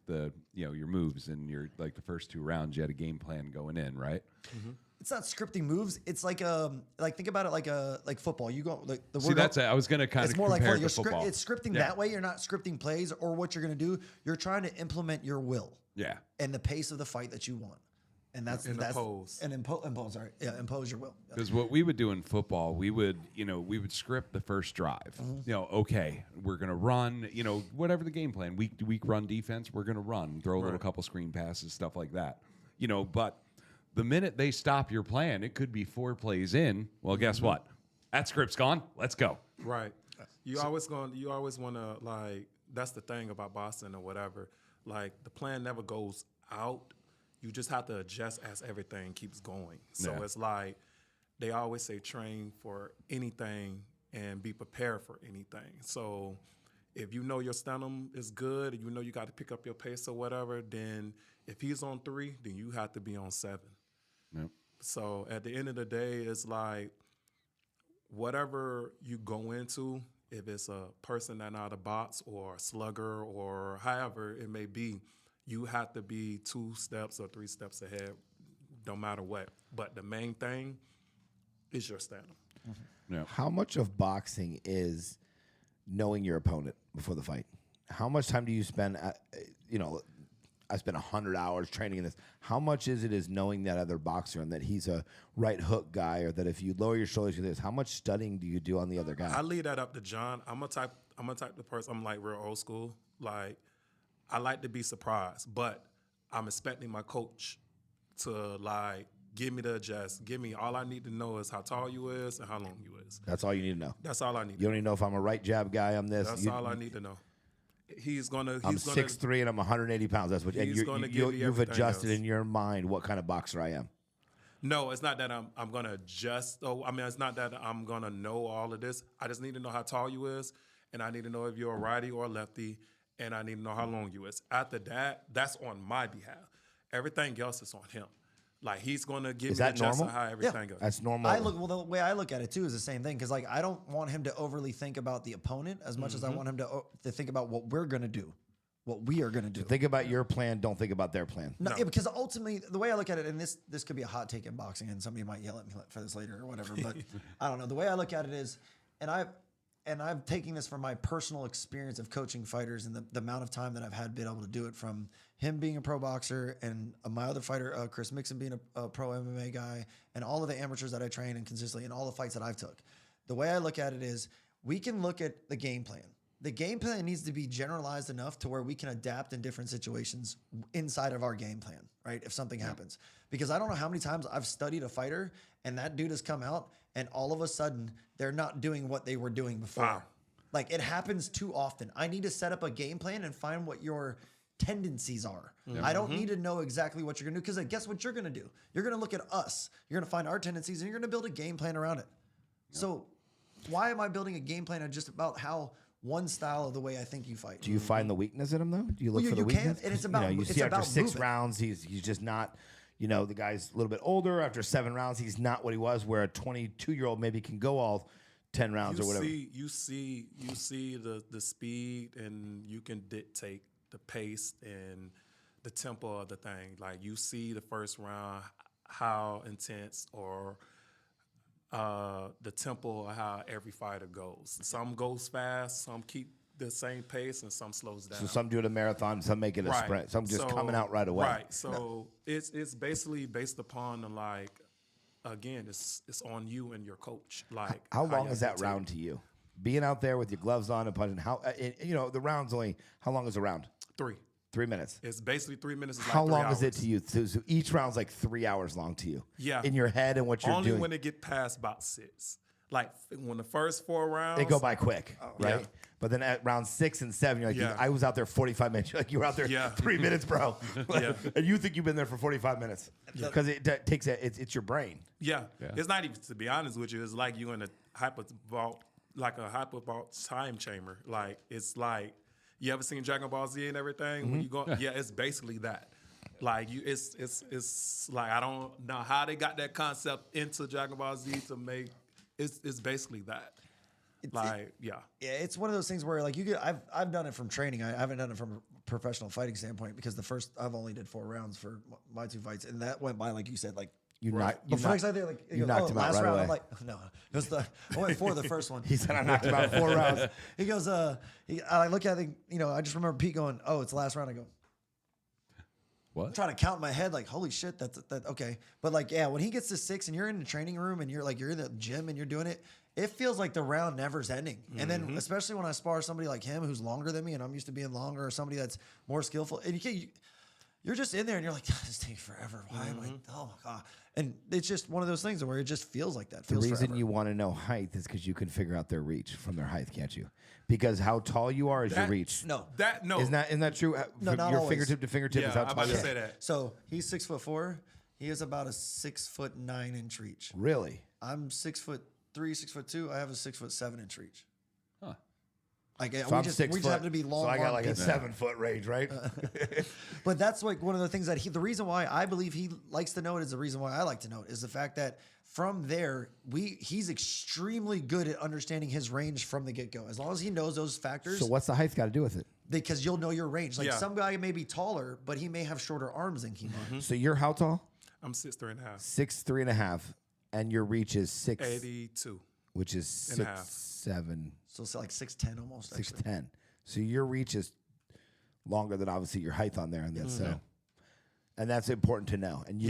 your moves, and like the first two rounds, you had a game plan going in, right? Mm-hmm. It's not scripting moves. It's like think about it like football. You go like the See, that's it. I was going to kind of it's more like compare it to football. football. It's scripting that way. You're not scripting plays or what you're going to do. You're trying to implement your will. Yeah. And the pace of the fight that you want. And that's impose. And impose. Sorry. Yeah, impose your will. Because what we would do in football, we would script the first drive. Okay, we're gonna run. Whatever the game plan, week to week run defense, we're gonna run, throw a little couple screen passes, stuff like that. But the minute they stop your plan, it could be 4 plays in. Well, guess what? That script's gone. Let's go. Right. You always want to like. That's the thing about Boston or whatever. Like the plan never goes out. You just have to adjust as everything keeps going. So it's like they always say train for anything and be prepared for anything. So if you know your sternum is good and you got to pick up your pace or whatever, then if he's on 3, then you have to be on 7. Yep. So at the end of the day, it's like whatever you go into, if it's a person that out of box or a slugger or however it may be, you have to be 2 steps or 3 steps ahead, no matter what. But the main thing is your sternum. Yeah. How much of boxing is knowing your opponent before the fight? How much time do you spend I spent 100 hours training in this. How much is knowing that other boxer and that he's a right hook guy, or that if you lower your shoulders to this, how much studying do you do on the other guy? I leave that up to John. I'm a type of person, I'm like real old school. Like I like to be surprised, but I'm expecting my coach to like give me the adjust. Give me all I need to know is how tall you is and how long you is. That's all you need to know. That's all I need. You don't even know if I'm a right jab guy on this. That's all I need to know. I'm 6'3" and I'm 180 pounds. That's what. And you've give you adjusted everything in your mind what kind of boxer I am. No, it's not that I'm gonna adjust. Oh, I mean, it's not that I'm gonna know all of this. I just need to know how tall you is, and I need to know if you're a righty or a lefty, and I need to know how long you is. After that, that's on my behalf. Everything else is on him. Like he's gonna give me that adjust normal? how everything goes. That's normal. The way I look at it too is the same thing because like I don't want him to overly think about the opponent as much as I want him to think about what we're gonna do, what we are gonna do. Think about your plan. Don't think about their plan. No, yeah, because ultimately, the way I look at it, and this could be a hot take in boxing, and somebody might yell at me for this later or whatever, but I don't know. The way I look at it is, and I'm taking this from my personal experience of coaching fighters and the amount of time that I've had been able to do it from him being a pro boxer and my other fighter, Chris Mixon, being a pro MMA guy, and all of the amateurs that I train and consistently, and all the fights that I've took. The way I look at it is, we can look at the game plan. The game plan needs to be generalized enough to where we can adapt in different situations inside of our game plan, right? If something happens. Because I don't know how many times I've studied a fighter and that dude has come out and all of a sudden they're not doing what they were doing before. Wow. Like it happens too often. I need to set up a game plan and find what your tendencies are. I don't need to know exactly what you're going to do because guess what you're going to do? You're going to look at us. You're going to find our tendencies and you're going to build a game plan around it. So why am I building a game plan just about how one style of the way I think you fight? Do you find the weakness in him though? Do you look for the weakness? And it's about you it's see after about 6 movement. rounds, he's just not. The guy's a little bit older. After 7 rounds, he's not what he was. Where a 22-year-old maybe can go all 10 rounds or whatever. You see the speed, and you can dictate the pace and the tempo of the thing. Like you see the first round, how intense or the tempo of how every fighter goes. Some goes fast, some keep the same pace, and some slows down. So some do it a marathon, some make it a sprint. Some just coming out right away. Right. So it's basically based upon again, it's on you and your coach. Like how long you is that dictate. round to you? Being out there with your gloves on and punching. The round's only how long is a round? 3. 3 minutes. It's basically 3 minutes. Is How like 3 long hours. is it to you? So each round's like 3 hours long to you. Yeah. In your head and what you're Only doing. when it get past about 6. Like when the first 4 rounds, They go by quick, right? Yeah. But then at round 6 and 7, you're like, Yeah. I was out there 45 minutes. You're like, you were out there 3 minutes, bro. Yeah. And you think you've been there for 45 minutes because it takes it's your brain. Yeah. It's not even, to be honest with you, it's like you in a hyperbolic time chamber. Like it's like, you ever seen Dragon Ball Z and everything? When you go, it's basically that. Like it's like I don't know how they got that concept into Dragon Ball Z to make it's basically that. Yeah, it's one of those things where like I've done it from training. I haven't done it from a professional fighting standpoint because I've only did 4 rounds for my 2 fights, and that went by like you said, like You knocked him out last right round. away. I'm like, no, it was I went for the first one. He said I knocked him out 4 rounds. He goes, I look at it, I just remember Pete going, oh, it's the last round. I go, What? I'm trying to count in my head, like, holy shit, that's okay. But like, yeah, when he gets to 6 and you're in the training room and you're in the gym and you're doing it, it feels like the round never's ending. And then especially when I spar somebody like him who's longer than me and I'm used to being longer, or somebody that's more skillful, and you're just in there and you're like, this takes forever. Why am I? Oh my god! And it's just one of those things where it just feels like that. The reason you want to know height is because you can figure out their reach from their height, can't you? Because how tall you are is your reach. No. Isn't that true? No, not your always. fingertip to fingertip is how I'm tall about you to are. say that. So he's 6'4". He has about a 6'9" reach. Really? I'm 6'3", 6'2". I have a 6'7" reach. Huh. Like So I'm 6 we foot. just happen to be long. So I got like a people. 7 foot range, right? But that's like one of the things that the reason why I believe he likes to know it is the reason why I like to know it is the fact that from there he's extremely good at understanding his range from the get go. As long as he knows those factors. So what's the height got to do with it? Because you'll know your range. Like some guy may be taller, but he may have shorter arms than Kenmon. So you're how tall? I'm 6'3.5". 6'3.5", and your reach is 82. which is and a half. 6'7", So it's like 6'10" almost. Actually. 6'10". So your reach is longer than obviously your height on there, and that's and that's important to know. And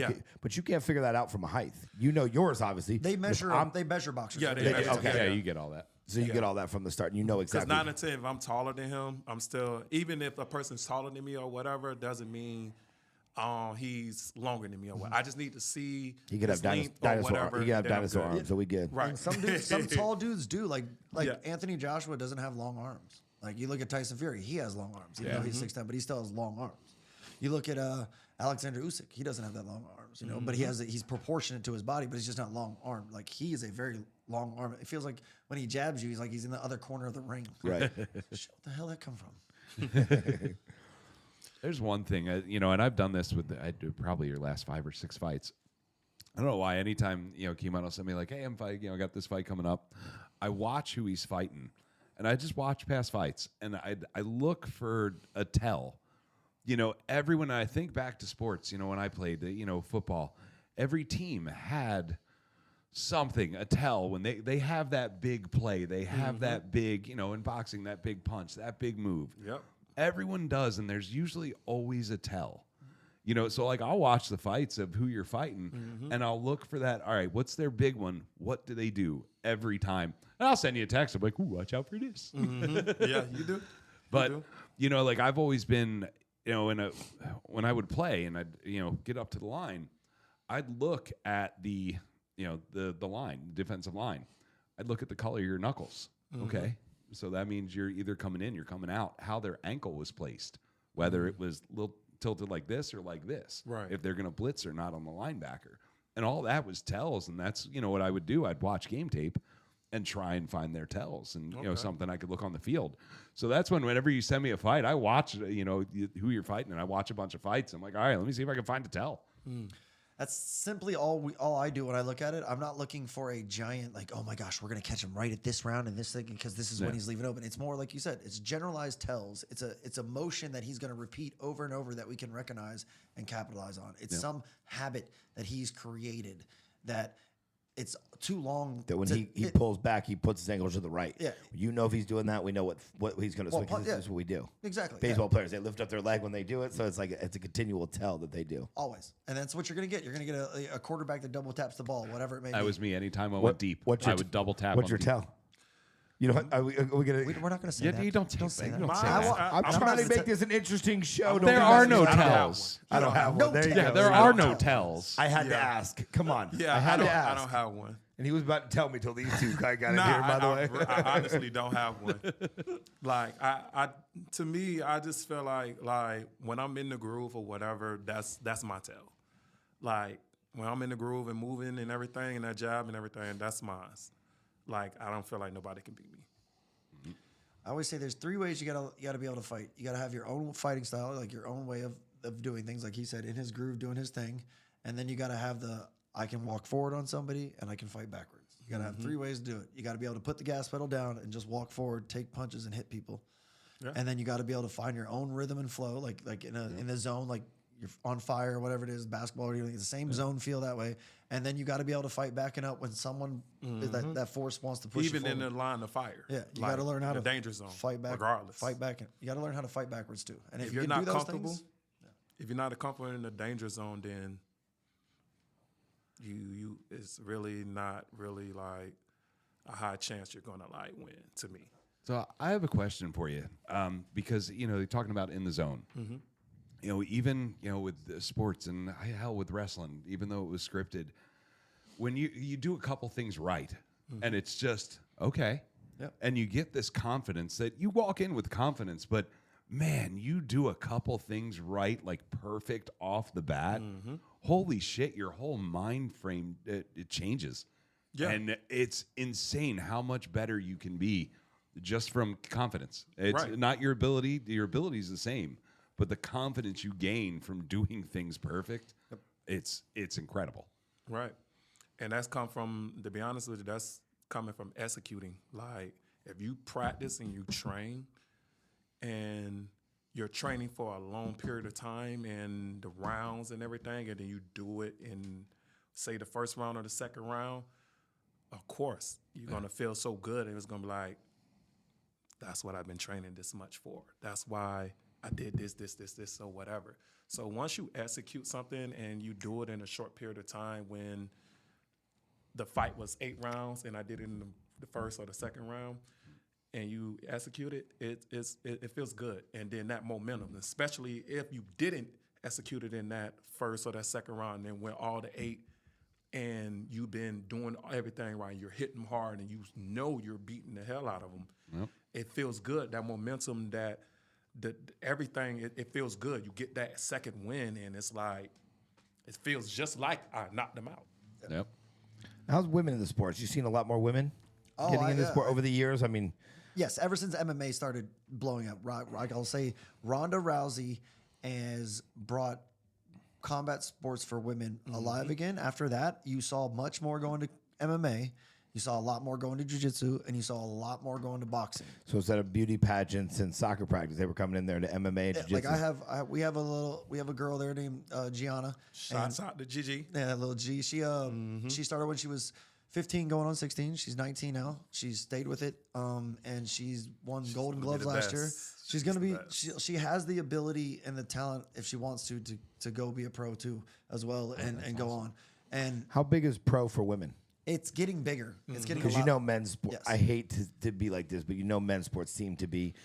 but you can't figure that out from a height. You know yours, obviously. They measure boxers. Yeah, right? they measure. okay. Yeah, you get all that. So you get all that from the start, and you know Because exactly. 9 and 10, if I'm taller than him, I'm still, even if a person's taller than me or whatever, doesn't mean he's longer than me or what. I just need to see He could have his length or dinosaur. whatever. He could have then I'm dinosaur good. arms, so we good. Right. And some tall dudes do. Like Yeah. Anthony Joshua doesn't have long arms. Like you look at Tyson Fury, he has long arms. Even though he's 6'10", but he still has long arms. You look at Alexander Usyk, he doesn't have that long arms, but he's proportionate to his body, but he's just not long armed. Like he is a very long arm. It feels like when he jabs you, he's like he's in the other corner of the ring. Right. What the hell did that come from? There's one thing, and I've done this with I do probably your last 5 or 6 fights. I don't know why. Anytime Kenmon will send me like, "Hey, I'm fighting. I got this fight coming up." I watch who he's fighting, and I just watch past fights, and I look for a tell. When I think back to sports, when I played, football, every team had something, a tell when they have that big play, they have that big, in boxing, that big punch, that big move. Yep. Everyone does, and there's usually always a tell. So like I'll watch the fights of who you're fighting, and I'll look for that. All right, what's their big one? What do they do every time? And I'll send you a text. I'm like, ooh, watch out for this. Yeah, you do. But like I've always been, when I would play and I'd get up to the line, I'd look at the line, the defensive line. I'd look at the color of your knuckles. Okay, so that means you're either coming in, you're coming out. How their ankle was placed, whether it was a little tilted like this or like this. Right. If they're going to blitz or not on the linebacker. And all that was tells, and that's, what I would do. I'd watch game tape and try and find their tells and, something I could look on the field. So that's whenever you send me a fight, I watch, who you're fighting, and I watch a bunch of fights. I'm like, all right, let me see if I can find a tell. That's simply all I do when I look at it. I'm not looking for a giant, like, oh my gosh, we're going to catch him right at this round and this thing because this is when he's leaving open. It's more like you said, it's generalized tells. It's a motion that he's going to repeat over and over that we can recognize and capitalize on. It's some habit that he's created that it's too long. That when he pulls back, he puts his ankle to the right. Yeah. If he's doing that, we know what he's going to swing. This is what we do. Exactly. Baseball players, they lift up their leg when they do it, so it's like it's a continual tell that they do. Always. And that's what you're going to get. You're going to get a quarterback that double taps the ball, whatever it may be. That was me. Anytime I went deep, I would double tap. What's your tell? Are we gonna? We're not going to say that. You don't say that. I'm trying to make this an interesting show. There are no tells. I don't have one. There are no tells. I had to ask. Come on. Yeah, I had to ask. I don't have one. And he was about to tell me till these two got in here, by the way. I honestly don't have one. Like, to me, I just feel like when I'm in the groove or whatever, that's my tell. Like, when I'm in the groove and moving and everything and that jab and everything, that's mine. Like, I don't feel like nobody can beat me. I always say there's 3 ways you gotta be able to fight. You gotta have your own fighting style, like your own way of doing things, like he said, in his groove, doing his thing. And then you gotta have I can walk forward on somebody and I can fight backwards. You gotta have 3 ways to do it. You gotta be able to put the gas pedal down and just walk forward, take punches and hit people. Yeah. And then you gotta be able to find your own rhythm and flow, like in the zone, like you're on fire or whatever it is, basketball or anything. It's the same zone feel that way. And then you got to be able to fight backing up when someone that force wants to push even you in the line of fire. Yeah, you got to learn how to danger zone, fight back, regardless. Fight back. You got to learn how to fight backwards too. And if you're you not do those comfortable, things, if you're not comfortable in the danger zone, then you it's really not really like a high chance you're gonna win. To me. So I have a question for you, because you're talking about in the zone. Even with the sports and hell with wrestling, even though it was scripted, when you do a couple things right, and it's just okay, and you get this confidence that you walk in with confidence, but man, you do a couple things right, like perfect off the bat. Holy shit, your whole mind frame it changes, and it's insane how much better you can be just from confidence. It's not your ability; your ability is the same. But the confidence you gain from doing things perfect, it's incredible. Right. And that's come from, to be honest with you, that's coming from executing. Like, if you practice and you train and you're training for a long period of time and the rounds and everything, and then you do it in, say, the first round or the second round, of course, you're going to feel so good. And it's going to be like, that's what I've been training this much for. That's why I did this, or whatever. So once you execute something and you do it in a short period of time, when the fight was 8 rounds and I did it in the first or the second round, and you execute it, it feels good. And then that momentum, especially if you didn't execute it in that first or that second round, and then went all to 8, and you've been doing everything right, you're hitting hard, and you know you're beating the hell out of them. It feels good. That momentum that everything. It feels good. You get that second win, and it's like it feels just like I knocked them out. Yep. How's women in the sports? You've seen a lot more women getting in the sport over the years. I mean, yes, ever since MMA started blowing up, I'll say Ronda Rousey has brought combat sports for women alive again. After that, you saw much more going to MMA. You saw a lot more going to jiu-jitsu, and you saw a lot more going to boxing. so instead of beauty pageants and soccer practice, they were coming in there to MMA and jiu-jitsu. Like we have a girl there named Gianna. Shouts out to Gigi. Yeah, little G. She started when she was 15, going on 16. She's 19 now. She's stayed with it, and she's won Golden Gloves last year. She's gonna be. She has the ability and the talent if she wants to go be a pro too as well and go on. And How big is pro for women? it's getting bigger. It's getting Because men's sports. Yes. I hate to be like this, but men's sports seem to be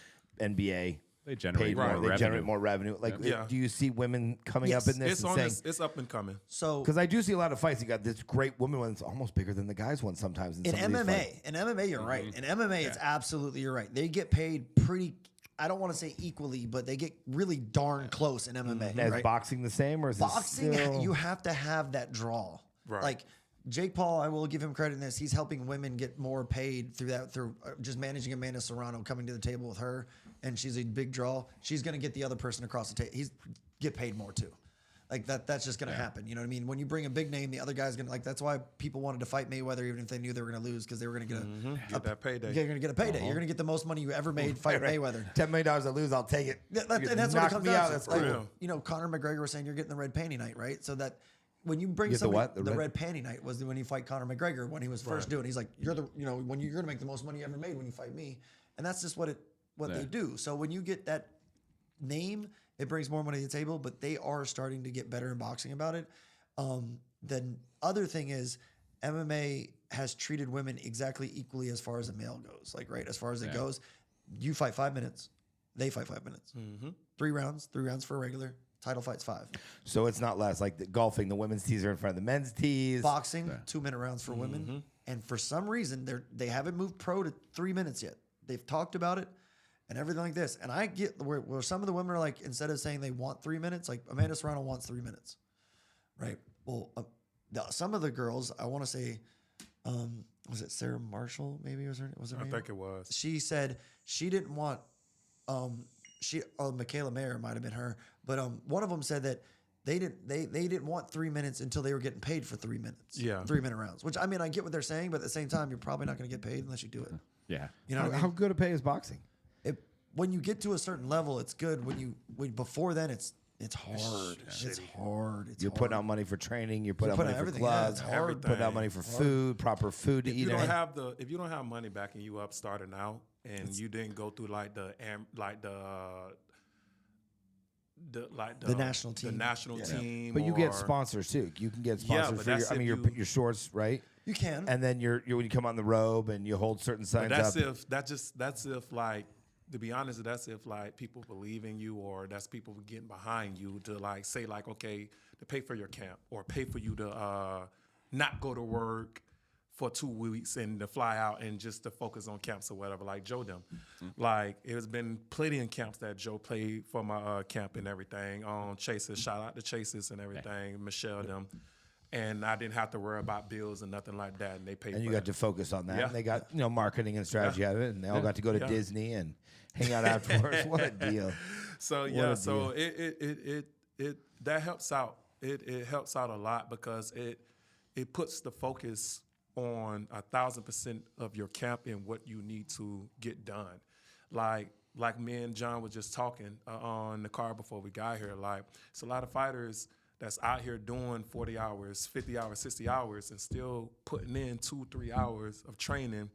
NBA. They generate more They revenue. generate more revenue. Like, Yeah. do you see women coming up in this It's and saying? it's up and coming. So Because I do see a lot of fights. You got this great woman one that's almost bigger than the guys one sometimes. in some of these fights. MMA, you're right. In MMA, it's absolutely you're right. They get paid pretty. I don't want to say equally, but they get really darn close in MMA. Is Right? boxing the same, or is Boxing, it still? you have to have that draw. Right. Like Jake Paul, I will give him credit in this. He's helping women get more paid through just managing Amanda Serrano, coming to the table with her, and she's a big draw. She's going to get the other person across the table. He's get paid more too. Like that's just going to happen. You know what I mean? When you bring a big name, the other guy's going to like. That's why people wanted to fight Mayweather, even if they knew they were going to lose, because they were going to get Get that payday. You're going to get a payday. You're going to get the most money you ever made fighting Mayweather. $10 million I lose, I'll take it. And that's what it comes down to. That's Like, cool. you know, Conor McGregor was saying you're getting the red panty night, right? So that when you bring You get the somebody, what? The the red- red panty night was when you fight Conor McGregor when he was first doing. He's like, you're going to make the most money you ever made when you fight me, and that's just what they do. So when you get that name, it brings more money to the table. But they are starting to get better in boxing about it. Then other thing is MMA has treated women exactly equally as far as a male goes. Like, right, as far as it goes, you fight 5 minutes, they fight 5 minutes. 3 rounds for a regular. Title fight's 5. So it's not less like the golfing. The women's tees are in front of the men's tees. Boxing, 2-minute rounds for women. And for some reason, they haven't moved pro to 3 minutes yet. They've talked about it and everything like this. And I get where some of the women are like, instead of saying they want 3 minutes, like Amanda Serrano wants 3 minutes. Right. Well, some of the girls, I want to say, was it Sarah Marshall? Maybe was her name? I think it was. She said she didn't want. Michaela Mayer might have been her, but one of them said that they didn't want 3 minutes until they were getting paid for 3 minutes. Yeah. 3-minute rounds. Which, I mean, I get what they're saying, but at the same time, you're probably not going to get paid unless you do it. Yeah. You know what I mean? How good a pay is boxing? When you get to a certain level, it's good. Before then, it's hard. It's hard. You're putting out money for training. You're putting out putting money out for everything. gloves. Yeah, it's hard. Putting out money for food, proper food to eat. If you don't have money backing you up starting out, and you didn't go through the national team. the national team, But you get or- sponsors too. You can get Yeah, sponsors but for that's if your shorts, right? You can. And then you're when you come on the robe and you hold certain signs But up. that's if like, to be honest, that's if like people believe in you, or that's people getting behind you to like say like, okay, to pay for your camp or pay for you to not go to work for 2 weeks and to fly out and just to focus on camps or whatever, like Joe them. Like, it's been plenty of camps that Joe played for my camp and everything. Chasers, shout out to Chasers and everything, Michelle them. And I didn't have to worry about bills and nothing like that. And they paid And you for got that. to focus on that. Yeah. And they got marketing and strategy out of it, and they all got to go to Yeah. Disney and hang out afterwards. What a deal! So What yeah, a so it that helps out. It helps out a lot because it puts the focus on 1,000% of your camp and what you need to get done. Like me and John were just talking on the car before we got here. Like, it's a lot of fighters that's out here doing 40 hours, 50 hours, 60 hours, and still putting in 2-3 hours of training,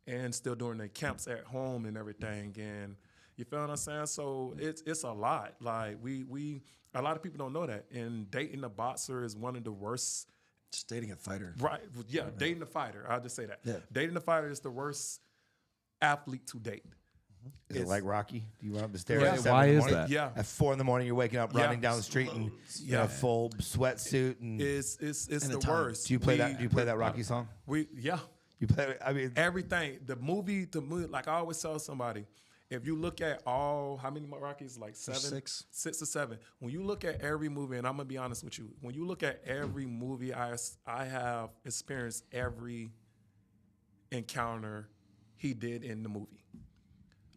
and still doing their camps at home and everything. And you feel what I'm saying? So it's a lot. Like we a lot of people don't know that. And dating a boxer is one of the worst. Just dating a fighter. Right. Yeah. Dating a fighter. I'll just say that. Yeah. Dating a fighter is the worst athlete to date. Is it like Rocky? Do you run up the stairs? Yeah. at 7 Why in the is morning? that? Yeah. At 4 a.m, you're waking up, Yeah. running down the street, and in a full sweatsuit. And It's the time. worst. do you play that? Do you play that Rocky song? Yeah. You play? I mean, Everything. The movie, like I always tell somebody, if you look at how many Rockies? Like 7? 6. 6 or 7. When you look at every movie, and I'm going to be honest with you, when you look at every movie, I have experienced every encounter he did in the movie.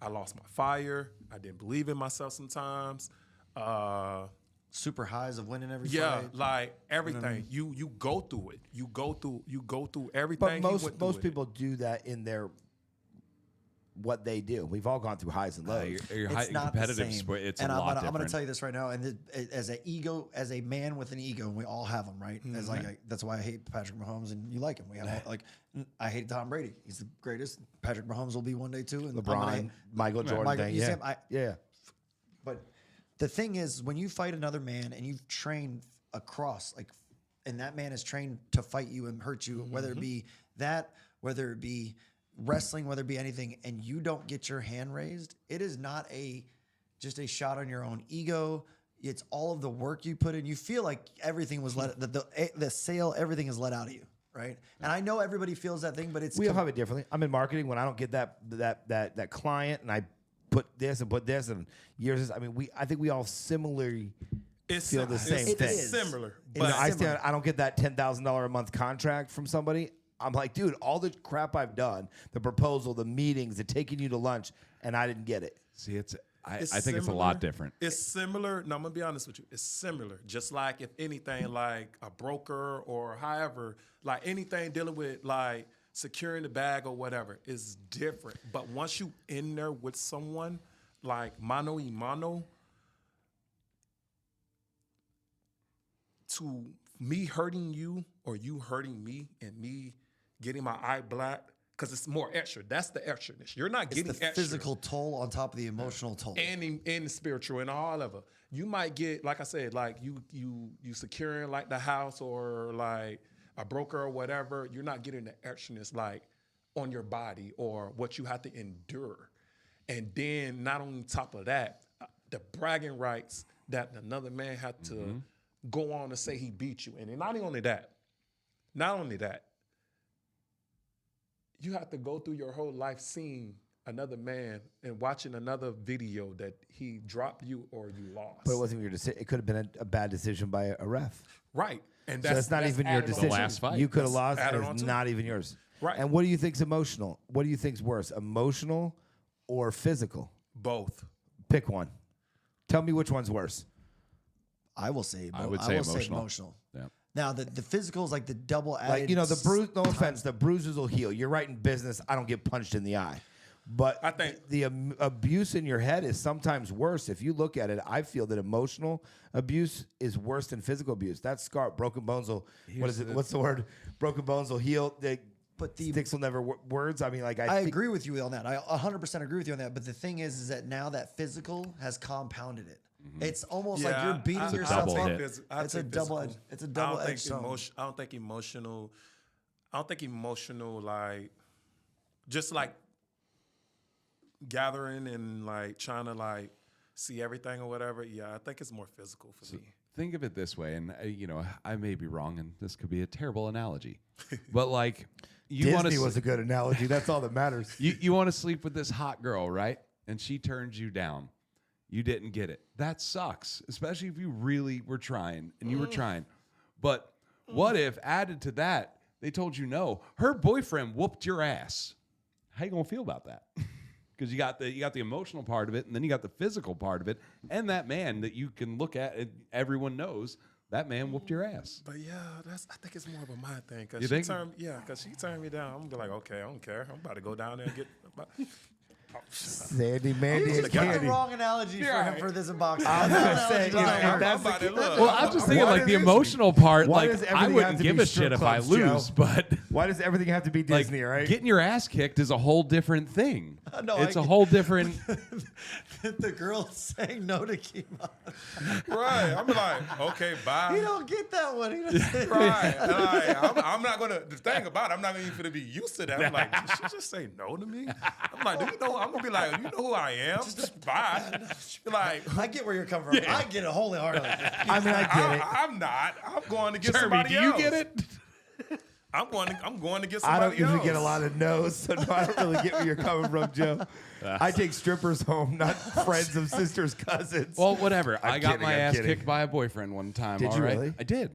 I lost my fire. I didn't believe in myself sometimes. Super highs of winning every Yeah, fight. like everything. You go through it. You go through everything. But most people do that in their what they do. We've all gone through highs and lows. You're It's not the competitive same. sport. It's and a lot I'm going to different. tell you this right now. And as a man with an ego, and we all have them, right? As that's why I hate Patrick Mahomes, and you like him. We have I hate Tom Brady. He's the greatest. Patrick Mahomes will be one day too. And LeBron, Michael Jordan thing. Yeah. But the thing is, when you fight another man and you've trained across, and that man is trained to fight you and hurt you, whether it be that, whether it be wrestling, whether it be anything, and you don't get your hand raised, it is not just a shot on your own ego. It's all of the work you put in. You feel like everything was everything is let out of you, right? And I know everybody feels that thing, but we all have it differently. I'm in marketing. When I don't get that client, and I put this and years. I mean, I think we all similarly feel the same thing. It's similar. But I don't get that $10,000 a month contract from somebody. I'm like, dude, all the crap I've done, the proposal, the meetings, the taking you to lunch, and I didn't get it. See, I think it's a lot different. It's similar. No, I'm going to be honest with you. It's similar. Just like if anything, like a broker or however, like anything dealing with like securing the bag or whatever is different. But once you in there with someone like mano y mano, to me hurting you or you hurting me and me getting my eye black, because it's more extra. That's the extraness. You're not getting the extra. physical toll on top of the emotional toll. And the spiritual and all of it. You might get, like I said, like you securing like the house or like a broker or whatever. You're not getting the extraness like on your body or what you have to endure. And then not on top of that, the bragging rights that another man had to go on to say he beat you. And not only that, you have to go through your whole life seeing another man and watching another video that he dropped you or you lost. But it wasn't your decision. It could have been a bad decision by a ref. Right. And that's not even your decision. The last fight. You could have lost, and it's not even yours. Right. And what do you think's emotional? What do you think's worse, emotional or physical? Both. Pick one. Tell me which one's worse. I will say emotional. Yeah. Now the physical is like the double added. Like, the bruise. No offense, the bruises will heal. You're right in business. I don't get punched in the eye, but I think the abuse in your head is sometimes worse. If you look at it, I feel that emotional abuse is worse than physical abuse. That scar, broken bones will. What's the word? Broken bones will heal. But the sticks will never words. I mean, like I agree with you on that. I 100% agree with you on that. But the thing is that now that physical has compounded it. It's almost like you're beating yourself up. It's a double edge. It's a double edge. I don't think emotional like just like gathering and like trying to like see everything or whatever. Yeah, I think it's more physical for me. Think of it this way, and I may be wrong, and this could be a terrible analogy, but like Disney was a good analogy. That's all that matters. You want to sleep with this hot girl, right? And she turns you down. You didn't get it. That sucks, especially if you really were trying and you were trying. But what if added to that, they told you no? Her boyfriend whooped your ass. How you gonna feel about that? Because you got the emotional part of it, and then you got the physical part of it, and that man that you can look at and everyone knows that man whooped your ass. But yeah, I think it's more of a mind thing. You think? Because she turned me down. I'm gonna be like, okay, I don't care. I'm about to go down there and get. Sandy, Mandy, You and just got the Candy. wrong analogy for him for this unboxing. I'm gonna say, Well, I'm just thinking like the emotional part. why Like does I everything wouldn't have to give be a shit strip if I clubs, lose, Joe? but Why does everything have to be like Disney, right? getting your ass kicked is a whole different thing. No, It's a whole different. The girl saying no to Kima. Right. I'm like, okay, bye. He don't get that one. He doesn't. Right. And I'm not gonna. The thing about it, I'm not even going to be used to that. I'm like, did she just say no to me? I'm like, do you know? I'm gonna be like, you know who I am? Just bye. Like, I get where you're coming from. I get it wholeheartedly. I mean, I get it. I'm not. I'm going to get Jeremy, somebody do you else. get it? I'm going to get I somebody don't usually else. get a lot of no's, so no, I don't really get where you're coming from, Joe. I take strippers home, not friends of sisters, cousins. Well, whatever. I got kidding, my I'm ass kidding. kicked by a boyfriend one time. Did all you right? really? I did.